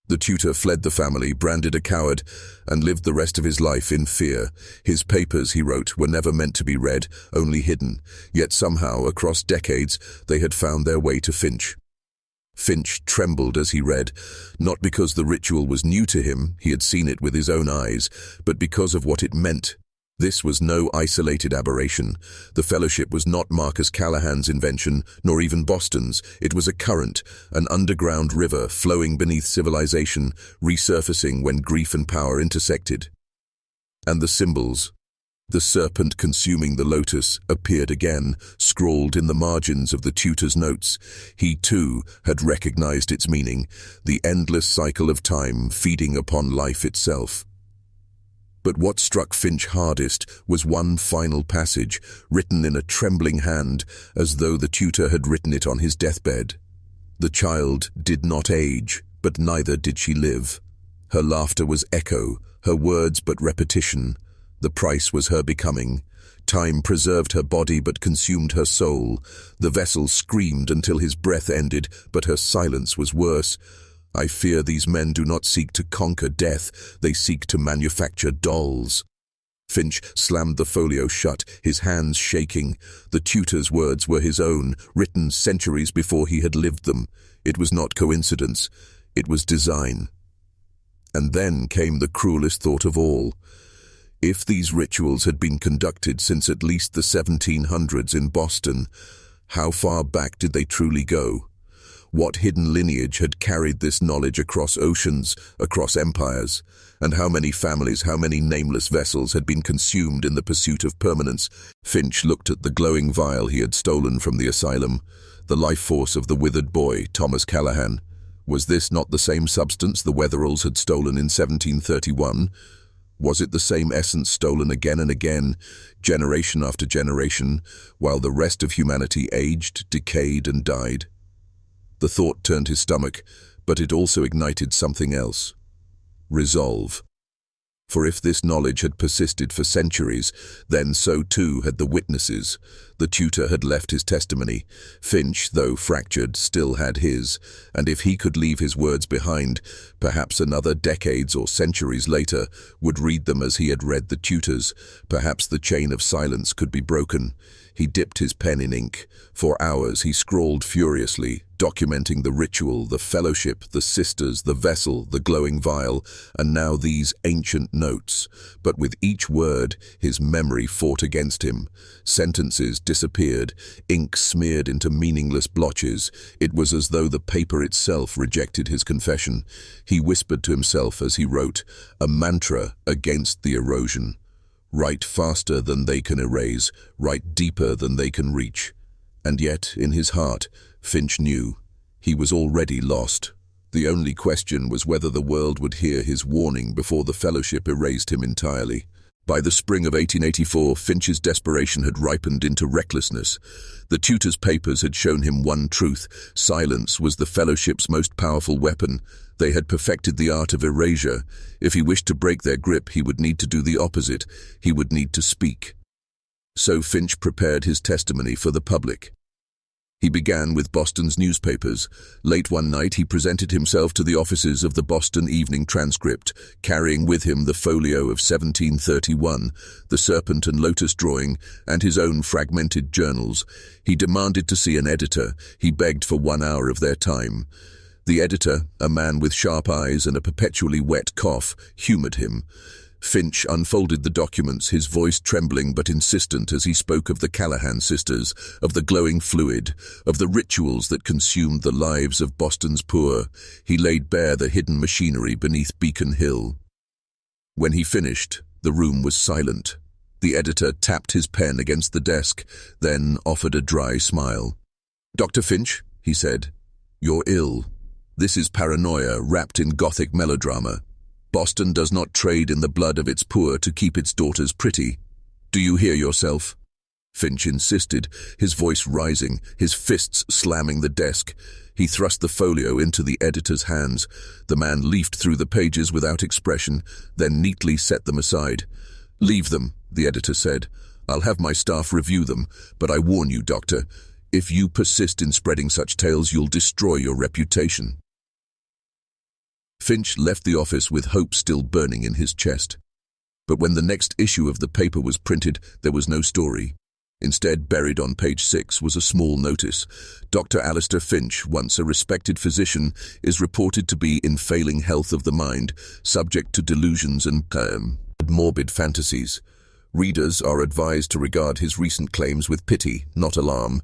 The tutor fled the family, branded a coward, and lived the rest of his life in fear. His papers, he wrote, were never meant to be read, only hidden. Yet somehow, across decades, they had found their way to Finch. Finch trembled as he read, not because the ritual was new to him, he had seen it with his own eyes, but because of what it meant. This was no isolated aberration. The Fellowship was not Marcus Callahan's invention, nor even Boston's. It was a current, an underground river flowing beneath civilization, resurfacing when grief and power intersected. And the symbols, the serpent consuming the lotus, appeared again, scrawled in the margins of the tutor's notes. He, too, had recognized its meaning, the endless cycle of time feeding upon life itself. But what struck Finch hardest was one final passage, written in a trembling hand, as though the tutor had written it on his deathbed. The child did not age, but neither did she live. Her laughter was echo, her words but repetition. The price was her becoming. Time preserved her body but consumed her soul. The vessel screamed until his breath ended, but her silence was worse. I fear these men do not seek to conquer death, they seek to manufacture dolls. Finch slammed the folio shut, his hands shaking. The tutor's words were his own, written centuries before he had lived them. It was not coincidence, it was design. And then came the cruelest thought of all. If these rituals had been conducted since at least the 1700s in Boston, how far back did they truly go? What hidden lineage had carried this knowledge across oceans, across empires? And how many families, how many nameless vessels had been consumed in the pursuit of permanence? Finch looked at the glowing vial he had stolen from the asylum, the life force of the withered boy, Thomas Callahan. Was this not the same substance the Wetherells had stolen in 1731? Was it the same essence stolen again and again, generation after generation, while the rest of humanity aged, decayed, and died? The thought turned his stomach, But it also ignited something else: resolve. For if this knowledge had persisted for centuries, then so too had the witnesses. The tutor had left his testimony. Finch, though fractured, still had his, and if he could leave his words behind, perhaps another decades or centuries later would read them as he had read the tutor's. Perhaps the chain of silence could be broken. He dipped his pen in ink. For hours he scrawled furiously, documenting the ritual, the fellowship, the sisters, the vessel, the glowing vial, and now these ancient notes. But with each word, his memory fought against him. Sentences disappeared, ink smeared into meaningless blotches. It was as though the paper itself rejected his confession. He whispered to himself as he wrote, a mantra against the erosion. Write faster than they can erase, write deeper than they can reach. And yet, in his heart, Finch knew he was already lost. The only question was whether the world would hear his warning before the fellowship erased him entirely. By the spring of 1884, Finch's desperation had ripened into recklessness. The tutor's papers had shown him one truth: silence was the fellowship's most powerful weapon. They had perfected the art of erasure. If he wished to break their grip, he would need to do the opposite. He would need to speak. So Finch prepared his testimony for the public. He began with Boston's newspapers. Late one night he presented himself to the offices of the Boston Evening Transcript, carrying with him the folio of 1731, the serpent and lotus drawing, and his own fragmented journals. He demanded to see an editor. He begged for 1 hour of their time. The editor, a man with sharp eyes and a perpetually wet cough, humored him. Finch unfolded the documents, his voice trembling but insistent as he spoke of the Callahan Sisters, of the glowing fluid, of the rituals that consumed the lives of Boston's poor. He laid bare the hidden machinery beneath Beacon Hill. When he finished, the room was silent. The editor tapped his pen against the desk, then offered a dry smile. "Dr. Finch," he said, "you're ill. This is paranoia wrapped in Gothic melodrama. Boston does not trade in the blood of its poor to keep its daughters pretty. Do you hear yourself?" Finch insisted, his voice rising, his fists slamming the desk. He thrust the folio into the editor's hands. The man leafed through the pages without expression, then neatly set them aside. "Leave them," the editor said. "I'll have my staff review them, but I warn you, Doctor, if you persist in spreading such tales, you'll destroy your reputation." Finch left the office with hope still burning in his chest. But when the next issue of the paper was printed, there was no story. Instead, buried on page 6 was a small notice. Dr. Alistair Finch, once a respected physician, is reported to be in failing health of the mind, subject to delusions and morbid fantasies. Readers are advised to regard his recent claims with pity, not alarm.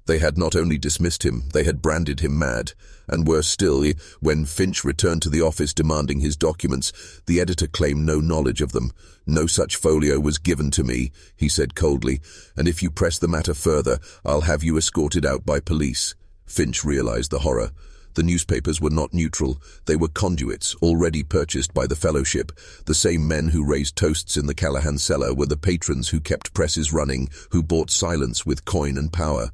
They had not only dismissed him, they had branded him mad. And worse still, when Finch returned to the office demanding his documents, the editor claimed no knowledge of them. "No such folio was given to me," he said coldly, "and if you press the matter further, I'll have you escorted out by police." Finch realized the horror. The newspapers were not neutral. They were conduits, already purchased by the fellowship. The same men who raised toasts in the Callahan cellar were the patrons who kept presses running, who bought silence with coin and power.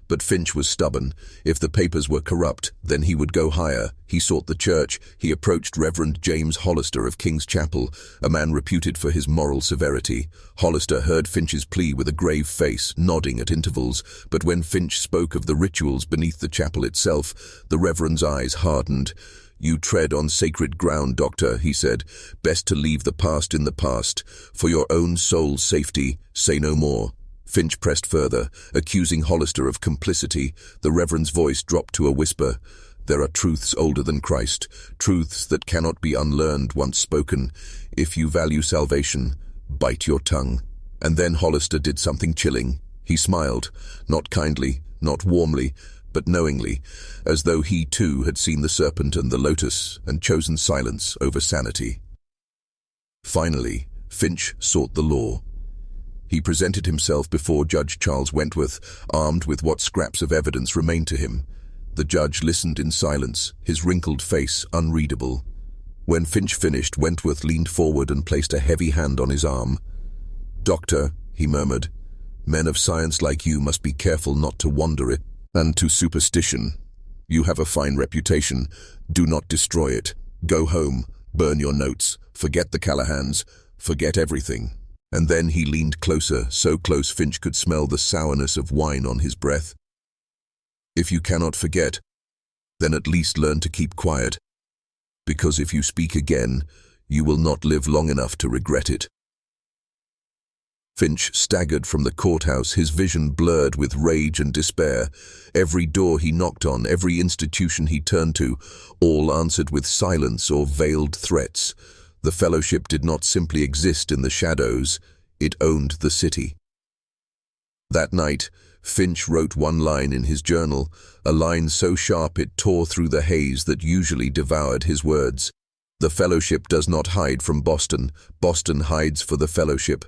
But Finch was stubborn. If the papers were corrupt, then he would go higher. He sought the church. He approached Reverend James Hollister of King's Chapel, a man reputed for his moral severity. Hollister heard Finch's plea with a grave face, nodding at intervals, but when Finch spoke of the rituals beneath the chapel itself, the Reverend's eyes hardened. "You tread on sacred ground, Doctor," he said. "Best to leave the past in the past. For your own soul's safety, say no more." Finch pressed further, accusing Hollister of complicity. The Reverend's voice dropped to a whisper. "There are truths older than Christ, truths that cannot be unlearned once spoken. If you value salvation, bite your tongue." And then Hollister did something chilling. He smiled, not kindly, not warmly, but knowingly, as though he too had seen the serpent and the lotus and chosen silence over sanity. Finally, Finch sought the law. He presented himself before Judge Charles Wentworth, armed with what scraps of evidence remained to him. The judge listened in silence, his wrinkled face unreadable. When Finch finished, Wentworth leaned forward and placed a heavy hand on his arm. "Doctor," he murmured, "men of science like you must be careful not to wander it and to superstition. You have a fine reputation. Do not destroy it. Go home, burn your notes, forget the Callahans, forget everything." And then he leaned closer, so close Finch could smell the sourness of wine on his breath. "If you cannot forget, then at least learn to keep quiet, because if you speak again, you will not live long enough to regret it." Finch staggered from the courthouse, his vision blurred with rage and despair. Every door he knocked on, every institution he turned to, all answered with silence or veiled threats. The fellowship did not simply exist in the shadows, it owned the city. That night, Finch wrote one line in his journal, a line so sharp it tore through the haze that usually devoured his words. "The fellowship does not hide from Boston. Boston hides for the fellowship."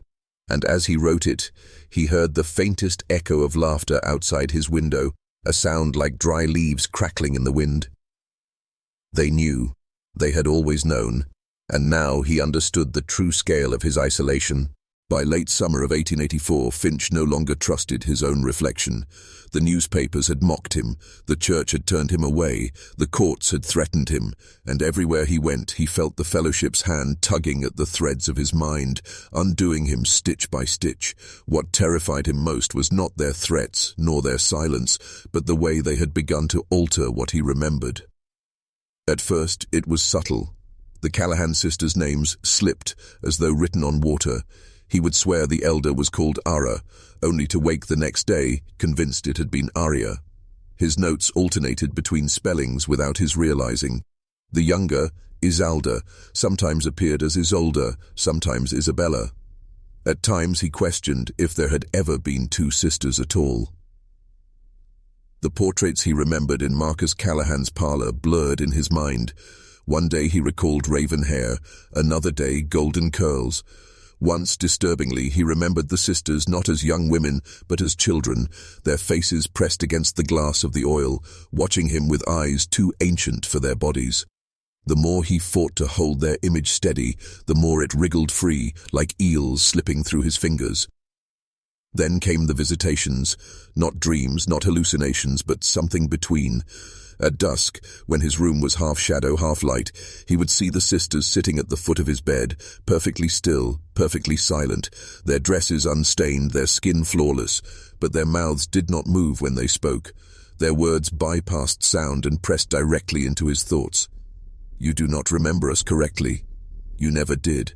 And as he wrote it, he heard the faintest echo of laughter outside his window, a sound like dry leaves crackling in the wind. They knew, they had always known, and now he understood the true scale of his isolation. By late summer of 1884, Finch no longer trusted his own reflection. The newspapers had mocked him, the church had turned him away, the courts had threatened him, and everywhere he went he felt the fellowship's hand tugging at the threads of his mind, undoing him stitch by stitch. What terrified him most was not their threats, nor their silence, but the way they had begun to alter what he remembered. At first it was subtle. The Callahan sisters' names slipped as though written on water. He would swear the elder was called Ara, only to wake the next day, convinced it had been Aria. His notes alternated between spellings without his realizing. The younger, Isalda, sometimes appeared as Isolda, sometimes Isabella. At times he questioned if there had ever been two sisters at all. The portraits he remembered in Marcus Callahan's parlor blurred in his mind. One day he recalled raven hair, another day golden curls. Once, disturbingly, he remembered the sisters not as young women, but as children, their faces pressed against the glass of the oil, watching him with eyes too ancient for their bodies. The more he fought to hold their image steady, the more it wriggled free, like eels slipping through his fingers. Then came the visitations, not dreams, not hallucinations, but something between. At dusk, when his room was half shadow, half light, he would see the sisters sitting at the foot of his bed, perfectly still, perfectly silent, their dresses unstained, their skin flawless, but their mouths did not move when they spoke. Their words bypassed sound and pressed directly into his thoughts. "You do not remember us correctly. You never did."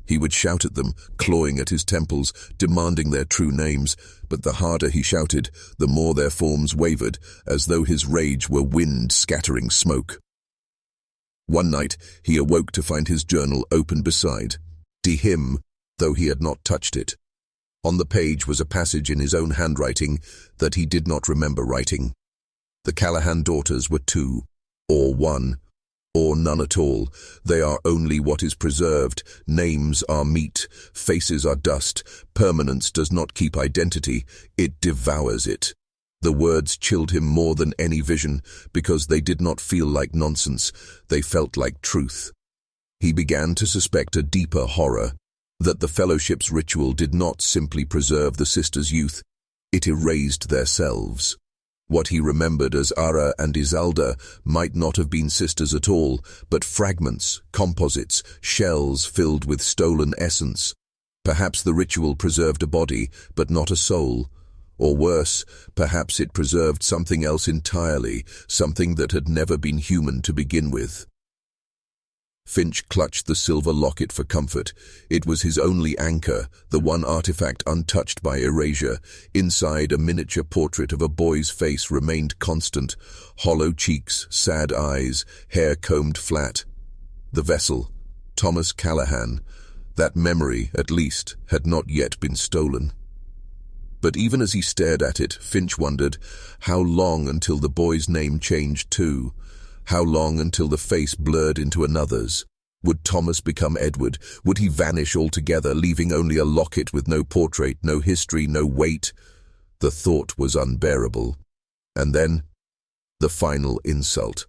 He would shout at them, clawing at his temples, demanding their true names, but the harder he shouted, the more their forms wavered, as though his rage were wind scattering smoke. One night, he awoke to find his journal open beside him, though he had not touched it. On the page was a passage in his own handwriting that he did not remember writing. The Callahan daughters were two, or one, or none at all. They are only what is preserved. Names are meat, faces are dust. Permanence does not keep identity, it devours it. The words chilled him more than any vision, because they did not feel like nonsense, they felt like truth. He began to suspect a deeper horror, that the fellowship's ritual did not simply preserve the sisters' youth, it erased their selves. What he remembered as Ara and Isalda might not have been sisters at all, but fragments, composites, shells filled with stolen essence. Perhaps the ritual preserved a body, but not a soul. Or worse, perhaps it preserved something else entirely, something that had never been human to begin with. Finch clutched the silver locket for comfort. It was his only anchor, the one artifact untouched by erasure. Inside, a miniature portrait of a boy's face remained constant. Hollow cheeks, sad eyes, hair combed flat. The vessel, Thomas Callahan. That memory, at least, had not yet been stolen. But even as he stared at it, Finch wondered, how long until the boy's name changed too? How long until the face blurred into another's? Would Thomas become Edward? Would he vanish altogether, leaving only a locket with no portrait, no history, no weight? The thought was unbearable. And then, the final insult.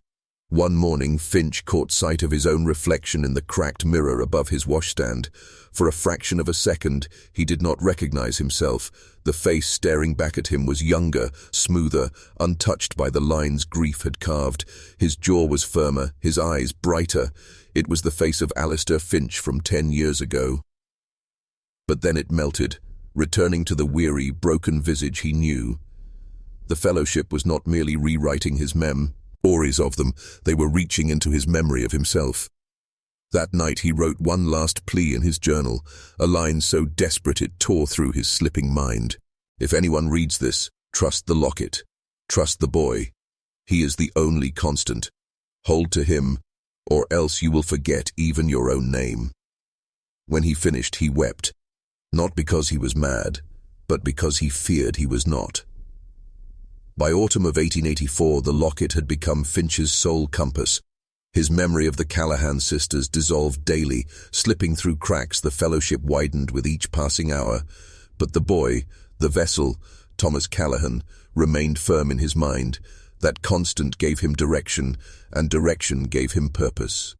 One morning, Finch caught sight of his own reflection in the cracked mirror above his washstand. For a fraction of a second, he did not recognize himself. The face staring back at him was younger, smoother, untouched by the lines grief had carved. His jaw was firmer, his eyes brighter. It was the face of Alistair Finch from 10 years ago. But then it melted, returning to the weary, broken visage he knew. The Fellowship was not merely rewriting his stories of them, they were reaching into his memory of himself. That night he wrote one last plea in his journal, a line so desperate it tore through his slipping mind. If anyone reads this, trust the locket. Trust the boy. He is the only constant. Hold to him, or else you will forget even your own name. When he finished, he wept, not because he was mad, but because he feared he was not. By autumn of 1884, the locket had become Finch's sole compass. His memory of the Callahan sisters dissolved daily, slipping through cracks the Fellowship widened with each passing hour. But the boy, the vessel, Thomas Callahan, remained firm in his mind. That constant gave him direction, and direction gave him purpose.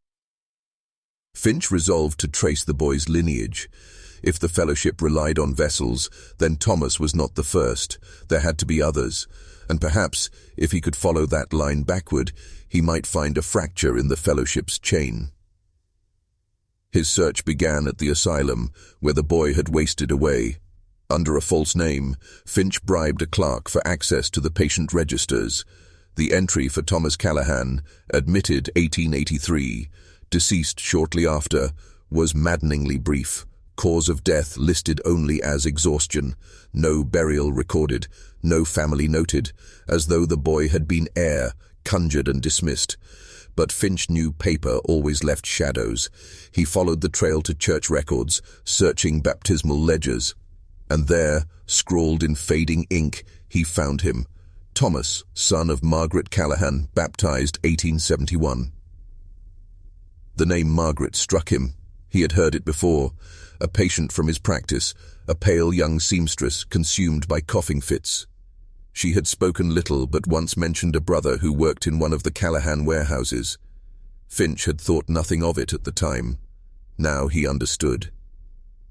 Finch resolved to trace the boy's lineage. If the Fellowship relied on vessels, then Thomas was not the first. There had to be others. And perhaps, if he could follow that line backward, he might find a fracture in the Fellowship's chain. His search began at the asylum, where the boy had wasted away. Under a false name, Finch bribed a clerk for access to the patient registers. The entry for Thomas Callahan, admitted 1883, deceased shortly after, was maddeningly brief. Cause of death listed only as exhaustion. No burial recorded, no family noted, as though the boy had been heir, conjured and dismissed. But Finch knew paper always left shadows. He followed the trail to church records, searching baptismal ledgers. And there, scrawled in fading ink, he found him. Thomas, son of Margaret Callahan, baptized 1871. The name Margaret struck him. He had heard it before. A patient from his practice, a pale young seamstress consumed by coughing fits. She had spoken little, but once mentioned a brother who worked in one of the Callahan warehouses. Finch had thought nothing of it at the time. Now he understood.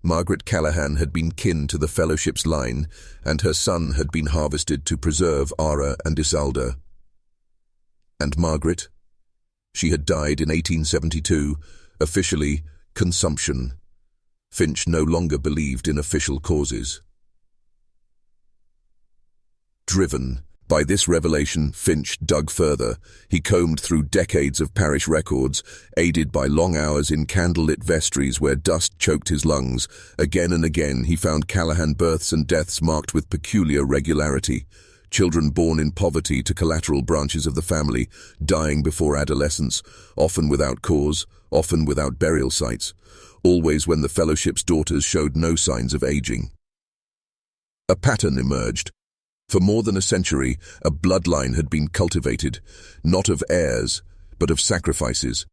Margaret Callahan had been kin to the Fellowship's line, and her son had been harvested to preserve Ara and Isalda. And Margaret? She had died in 1872, officially consumption. Finch no longer believed in official causes. Driven by this revelation, Finch dug further. He combed through decades of parish records, aided by long hours in candlelit vestries where dust choked his lungs. Again and again he found Callahan births and deaths marked with peculiar regularity. Children born in poverty to collateral branches of the family, dying before adolescence, often without cause, often without burial sites, always when the Fellowship's daughters showed no signs of aging. A pattern emerged. For more than a century, a bloodline had been cultivated, not of heirs, but of sacrifices.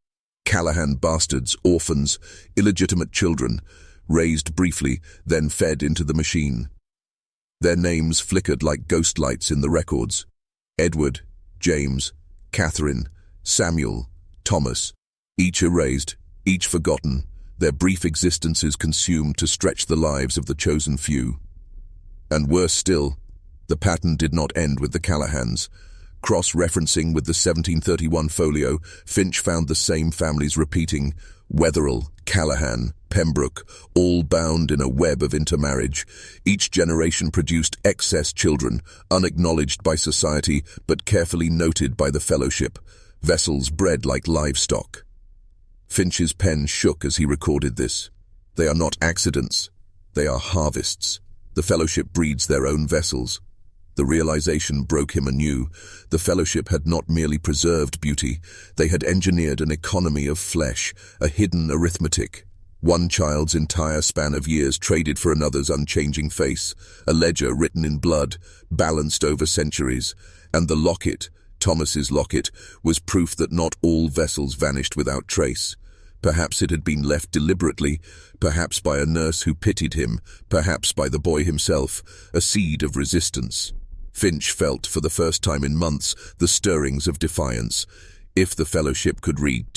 Callahan bastards, orphans, illegitimate children, raised briefly, then fed into the machine. Their names flickered like ghost lights in the records. Edward, James, Catherine, Samuel, Thomas, each erased, each forgotten, their brief existences consumed to stretch the lives of the chosen few. And worse still, the pattern did not end with the Callahans. Cross-referencing with the 1731 folio, Finch found the same families repeating: Wetherell, Callahan, Pembroke, all bound in a web of intermarriage. Each generation produced excess children, unacknowledged by society but carefully noted by the Fellowship, vessels bred like livestock. Finch's pen shook as he recorded this. They are not accidents. They are harvests. The Fellowship breeds their own vessels. The realization broke him anew. The Fellowship had not merely preserved beauty, they had engineered an economy of flesh, a hidden arithmetic. One child's entire span of years traded for another's unchanging face, a ledger written in blood, balanced over centuries. And the locket, Thomas's locket, was proof that not all vessels vanished without trace. Perhaps it had been left deliberately, perhaps by a nurse who pitied him, perhaps by the boy himself, a seed of resistance. Finch felt, for the first time in months, the stirrings of defiance. If the fellowship could read,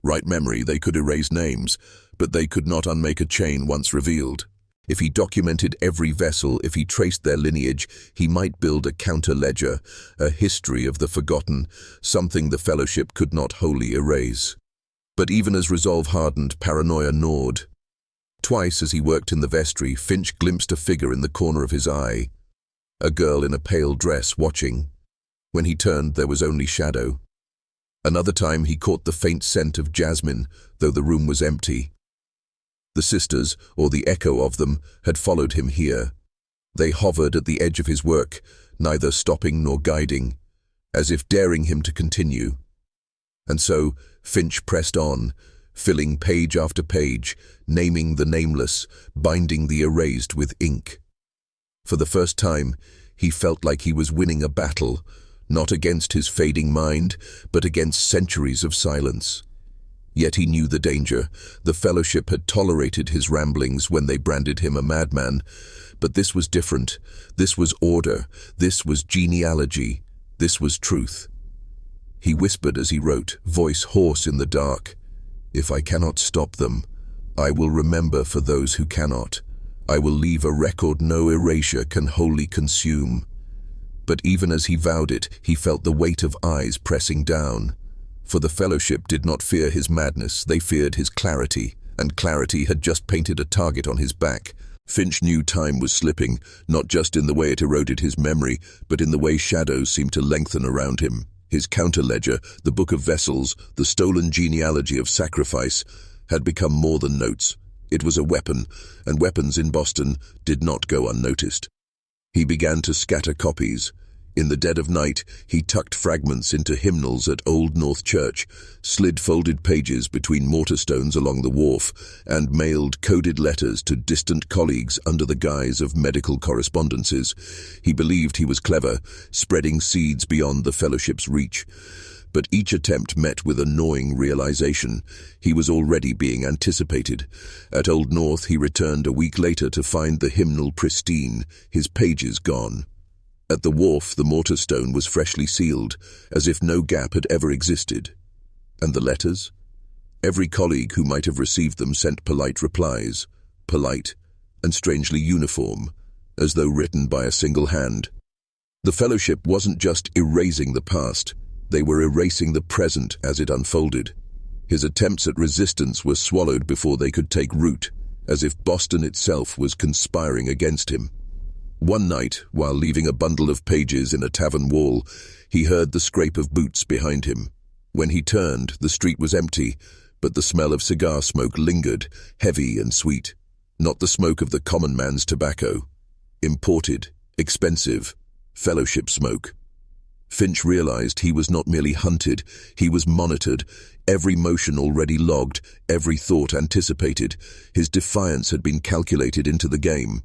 right memory, they could erase names, but they could not unmake a chain once revealed. If he documented every vessel, if he traced their lineage, he might build a counter-ledger, a history of the forgotten, something the fellowship could not wholly erase. But even as resolve hardened, paranoia gnawed. Twice as he worked in the vestry, Finch glimpsed a figure in the corner of his eye. A girl in a pale dress watching. When he turned, there was only shadow. Another time he caught the faint scent of jasmine, though the room was empty. The sisters, or the echo of them, had followed him here. They hovered at the edge of his work, neither stopping nor guiding, as if daring him to continue. And so Finch pressed on, filling page after page, naming the nameless, binding the erased with ink. For the first time, he felt like he was winning a battle, not against his fading mind, but against centuries of silence. Yet he knew the danger. The fellowship had tolerated his ramblings when they branded him a madman. But this was different. This was order. This was genealogy. This was truth. He whispered as he wrote, voice hoarse in the dark, "If I cannot stop them, I will remember for those who cannot. I will leave a record no erasure can wholly consume." But even as he vowed it, he felt the weight of eyes pressing down. For the fellowship did not fear his madness, they feared his clarity, and clarity had just painted a target on his back. Finch knew time was slipping, not just in the way it eroded his memory, but in the way shadows seemed to lengthen around him. His counter-ledger, the Book of Vessels, the stolen genealogy of sacrifice, had become more than notes. It was a weapon, and weapons in Boston did not go unnoticed. He began to scatter copies. In the dead of night, he tucked fragments into hymnals at Old North Church, slid folded pages between mortar stones along the wharf, and mailed coded letters to distant colleagues under the guise of medical correspondences. He believed he was clever, spreading seeds beyond the fellowship's reach. But each attempt met with a gnawing realization. He was already being anticipated. At Old North, he returned a week later to find the hymnal pristine, his pages gone. At the wharf, the mortar stone was freshly sealed, as if no gap had ever existed. And the letters? Every colleague who might have received them sent polite replies, polite and strangely uniform, as though written by a single hand. The fellowship wasn't just erasing the past, they were erasing the present as it unfolded. His attempts at resistance were swallowed before they could take root, as if Boston itself was conspiring against him. One night, while leaving a bundle of pages in a tavern wall, he heard the scrape of boots behind him. When he turned, the street was empty, but the smell of cigar smoke lingered, heavy and sweet. Not the smoke of the common man's tobacco. Imported, expensive, fellowship smoke. Finch realized he was not merely hunted, he was monitored, every motion already logged, every thought anticipated. His defiance had been calculated into the game.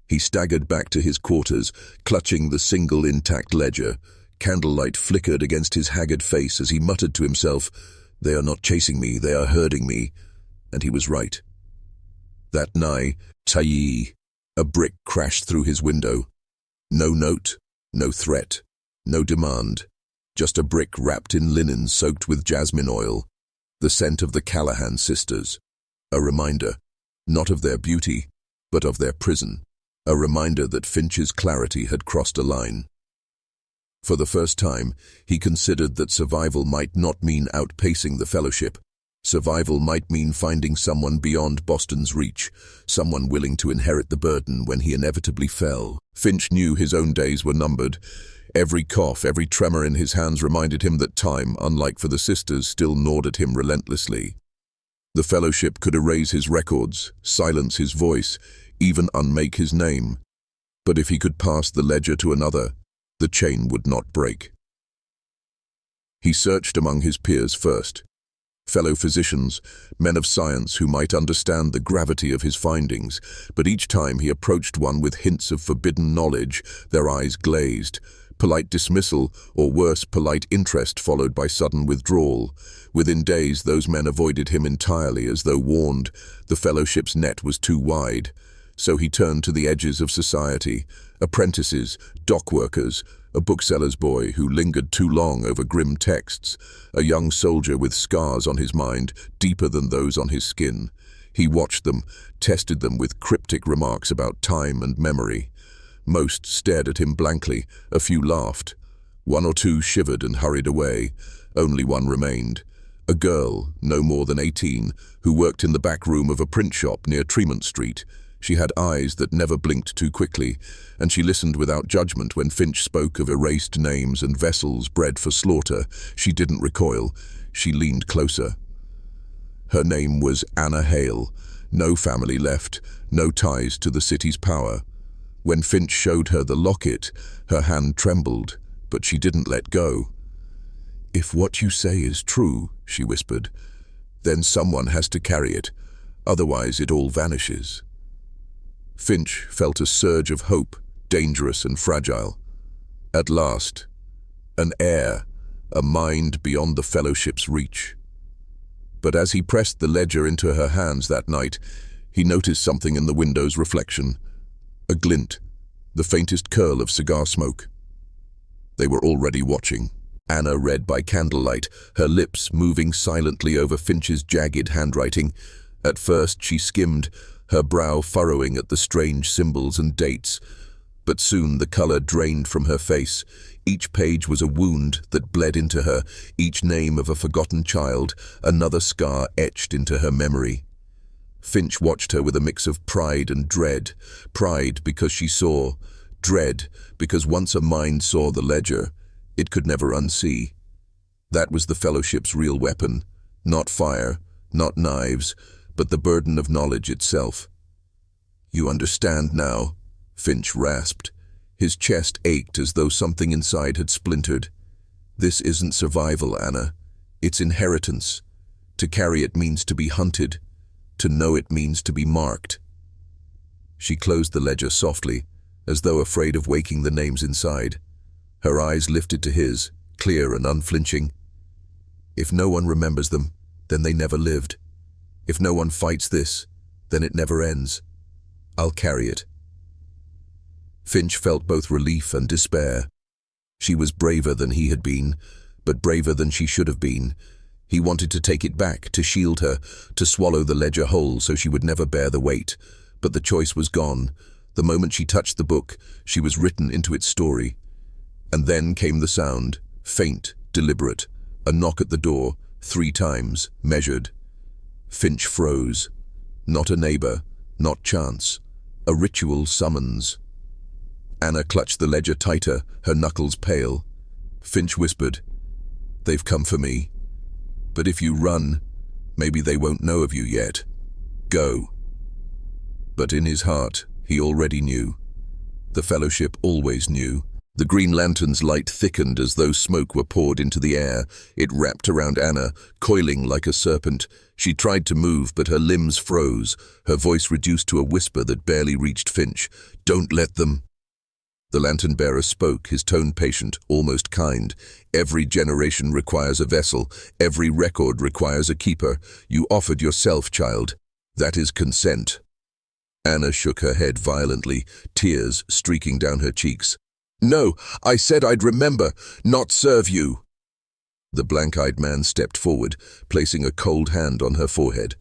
He staggered back to his quarters, clutching the single intact ledger. Candlelight flickered against his haggard face as he muttered to himself, "They are not chasing me, they are herding me." And he was right. That night, a brick crashed through his window. No note, no threat, no demand. Just a brick wrapped in linen soaked with jasmine oil. The scent of the Callahan Sisters. A reminder, not of their beauty, but of their prison. A reminder that Finch's clarity had crossed a line. For the first time, he considered that survival might not mean outpacing the fellowship. Survival might mean finding someone beyond Boston's reach, someone willing to inherit the burden when he inevitably fell. Finch knew his own days were numbered. Every cough, every tremor in his hands reminded him that time, unlike for the sisters, still gnawed at him relentlessly. The fellowship could erase his records, silence his voice, even unmake his name. But if he could pass the ledger to another, the chain would not break. He searched among his peers first. Fellow physicians, men of science who might understand the gravity of his findings, but each time he approached one with hints of forbidden knowledge, their eyes glazed. Polite dismissal, or worse, polite interest followed by sudden withdrawal. Within days, those men avoided him entirely, as though warned. The fellowship's net was too wide. So he turned to the edges of society, apprentices, dock workers, a bookseller's boy who lingered too long over grim texts, a young soldier with scars on his mind deeper than those on his skin. He watched them, tested them with cryptic remarks about time and memory. Most stared at him blankly, a few laughed. One or two shivered and hurried away. Only one remained. A girl, no more than 18, who worked in the back room of a print shop near Tremont Street. She had eyes that never blinked too quickly, and she listened without judgment when Finch spoke of erased names and vessels bred for slaughter. She didn't recoil. She leaned closer. Her name was Anna Hale. No family left, no ties to the city's power. When Finch showed her the locket, her hand trembled, but she didn't let go. "If what you say is true," she whispered, "then someone has to carry it. Otherwise it all vanishes." Finch felt a surge of hope, dangerous and fragile. At last, an heir, a mind beyond the fellowship's reach. But as he pressed the ledger into her hands that night, he noticed something in the window's reflection. A glint, the faintest curl of cigar smoke. They were already watching. Anna read by candlelight, her lips moving silently over Finch's jagged handwriting. At first she skimmed, her brow furrowing at the strange symbols and dates. But soon the color drained from her face. Each page was a wound that bled into her, each name of a forgotten child, another scar etched into her memory. Finch watched her with a mix of pride and dread. Pride because she saw, dread because once a mind saw the ledger, it could never unsee. That was the fellowship's real weapon, not fire, not knives, but the burden of knowledge itself. "You understand now," Finch rasped. His chest ached as though something inside had splintered. "This isn't survival, Anna. It's inheritance. To carry it means to be hunted. To know it means to be marked." She closed the ledger softly, as though afraid of waking the names inside. Her eyes lifted to his, clear and unflinching. "If no one remembers them, then they never lived. If no one fights this, then it never ends. I'll carry it." Finch felt both relief and despair. She was braver than he had been, but braver than she should have been. He wanted to take it back, to shield her, to swallow the ledger whole so she would never bear the weight. But the choice was gone. The moment she touched the book, she was written into its story. And then came the sound, faint, deliberate, a knock at the door, 3 times, measured. Finch froze. Not a neighbor, not chance. A ritual summons. Anna clutched the ledger tighter, her knuckles pale. Finch whispered, "They've come for me. But if you run, maybe they won't know of you yet. Go." But in his heart, he already knew. The fellowship always knew. The green lantern's light thickened as though smoke were poured into the air. It wrapped around Anna, coiling like a serpent. She tried to move, but her limbs froze, her voice reduced to a whisper that barely reached Finch. "Don't let them." The lantern-bearer spoke, his tone patient, almost kind. "Every generation requires a vessel. Every record requires a keeper. You offered yourself, child. That is consent." Anna shook her head violently, tears streaking down her cheeks. "No, I said I'd remember, not serve you." The blank-eyed man stepped forward, placing a cold hand on her forehead.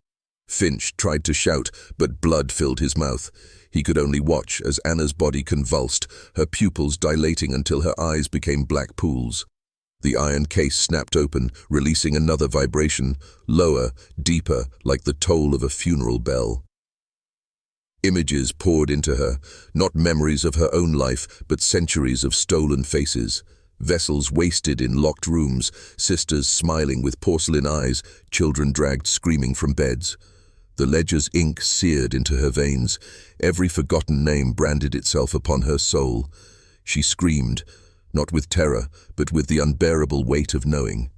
Finch tried to shout, but blood filled his mouth. He could only watch as Anna's body convulsed, her pupils dilating until her eyes became black pools. The iron case snapped open, releasing another vibration, lower, deeper, like the toll of a funeral bell. Images poured into her, not memories of her own life, but centuries of stolen faces. Vessels wasted in locked rooms, sisters smiling with porcelain eyes, children dragged screaming from beds. The ledger's ink seared into her veins. Every forgotten name branded itself upon her soul. She screamed, not with terror, but with the unbearable weight of knowing.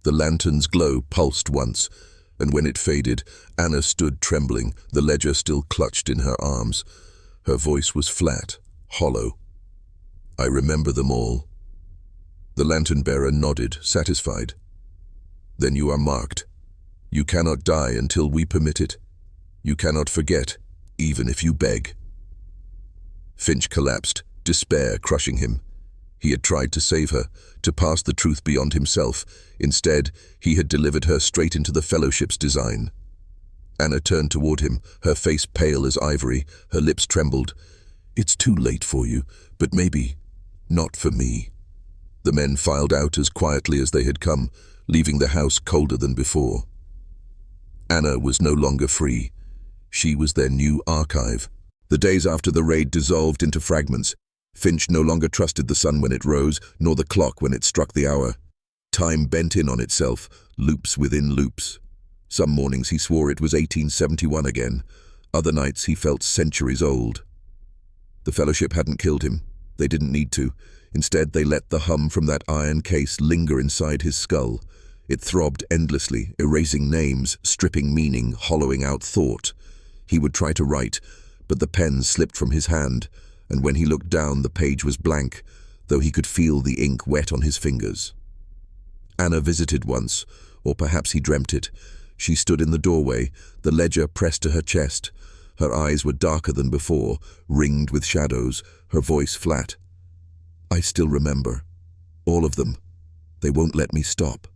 The lantern's glow pulsed once, and when it faded, Anna stood trembling, the ledger still clutched in her arms. Her voice was flat, hollow. "I remember them all." The lantern-bearer nodded, satisfied. "Then you are marked. You cannot die until we permit it. You cannot forget, even if you beg." Finch collapsed, despair crushing him. He had tried to save her, to pass the truth beyond himself. Instead, he had delivered her straight into the Fellowship's design. Anna turned toward him, her face pale as ivory, her lips trembled. "It's too late for you, but maybe not for me." The men filed out as quietly as they had come, leaving the house colder than before. Anna was no longer free. She was their new archive. The days after the raid dissolved into fragments. Finch no longer trusted the sun when it rose, nor the clock when it struck the hour. Time bent in on itself, loops within loops. Some mornings he swore it was 1871 again. Other nights he felt centuries old. The Fellowship hadn't killed him. They didn't need to. Instead, they let the hum from that iron case linger inside his skull. It throbbed endlessly, erasing names, stripping meaning, hollowing out thought. He would try to write, but the pen slipped from his hand, and when he looked down, the page was blank, though he could feel the ink wet on his fingers. Anna visited once, or perhaps he dreamt it. She stood in the doorway, the ledger pressed to her chest. Her eyes were darker than before, ringed with shadows, her voice flat. "I still remember. All of them. They won't let me stop."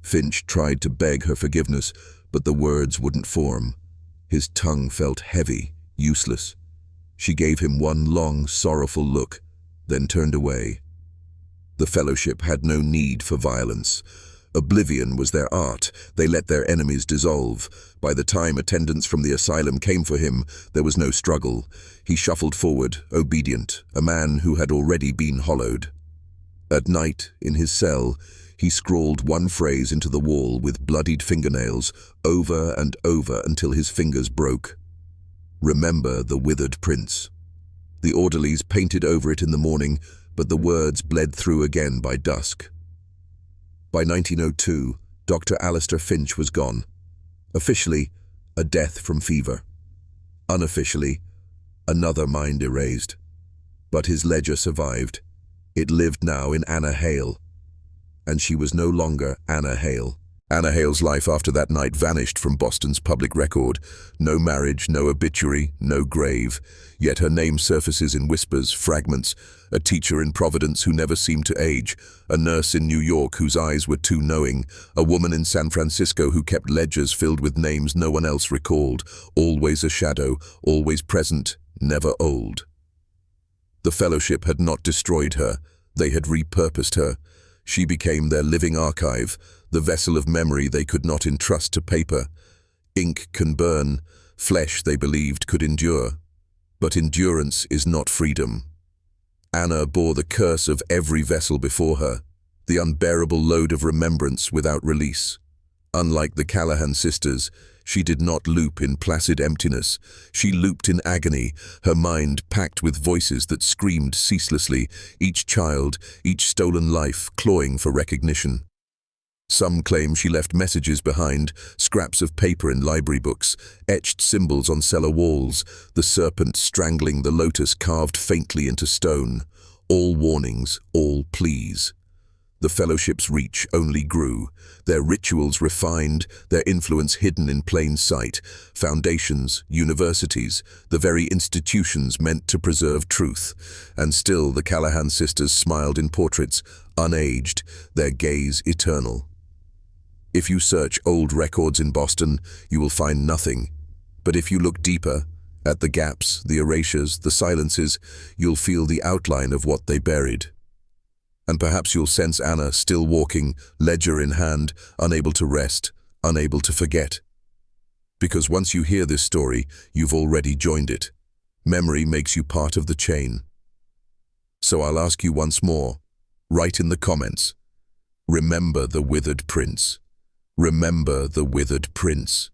Finch tried to beg her forgiveness, but the words wouldn't form. His tongue felt heavy, useless. She gave him one long, sorrowful look, then turned away. The Fellowship had no need for violence. Oblivion was their art. They let their enemies dissolve. By the time attendants from the asylum came for him, there was no struggle. He shuffled forward, obedient, a man who had already been hollowed. At night, in his cell, he scrawled one phrase into the wall with bloodied fingernails, over and over until his fingers broke. "Remember the withered prince." The orderlies painted over it in the morning, but the words bled through again by dusk. By 1902, Dr. Alistair Finch was gone. Officially, a death from fever. Unofficially, another mind erased. But his ledger survived. It lived now in Anna Hale. And she was no longer Anna Hale. Anna Hale's life after that night vanished from Boston's public record. No marriage, no obituary, no grave. Yet her name surfaces in whispers, fragments. A teacher in Providence who never seemed to age. A nurse in New York whose eyes were too knowing. A woman in San Francisco who kept ledgers filled with names no one else recalled. Always a shadow, always present, never old. The Fellowship had not destroyed her. They had repurposed her. She became their living archive, the vessel of memory they could not entrust to paper. Ink can burn, flesh, they believed, could endure. But endurance is not freedom. Anna bore the curse of every vessel before her, the unbearable load of remembrance without release. Unlike the Callahan sisters, she did not loop in placid emptiness. She looped in agony, her mind packed with voices that screamed ceaselessly, each child, each stolen life clawing for recognition. Some claim she left messages behind, scraps of paper in library books, etched symbols on cellar walls, the serpent strangling the lotus carved faintly into stone. All warnings, all pleas. The Fellowship's reach only grew, their rituals refined, their influence hidden in plain sight. Foundations, universities, the very institutions meant to preserve truth. And still the Callahan sisters smiled in portraits, unaged, their gaze eternal. If you search old records in Boston, you will find nothing. But if you look deeper, at the gaps, the erasures, the silences, you'll feel the outline of what they buried. And perhaps you'll sense Anna still walking, ledger in hand, unable to rest, unable to forget. Because once you hear this story, you've already joined it. Memory makes you part of the chain. So I'll ask you once more, write in the comments, remember the withered prince. Remember the withered prince.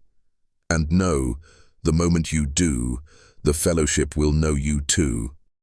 And know, the moment you do, the Fellowship will know you too.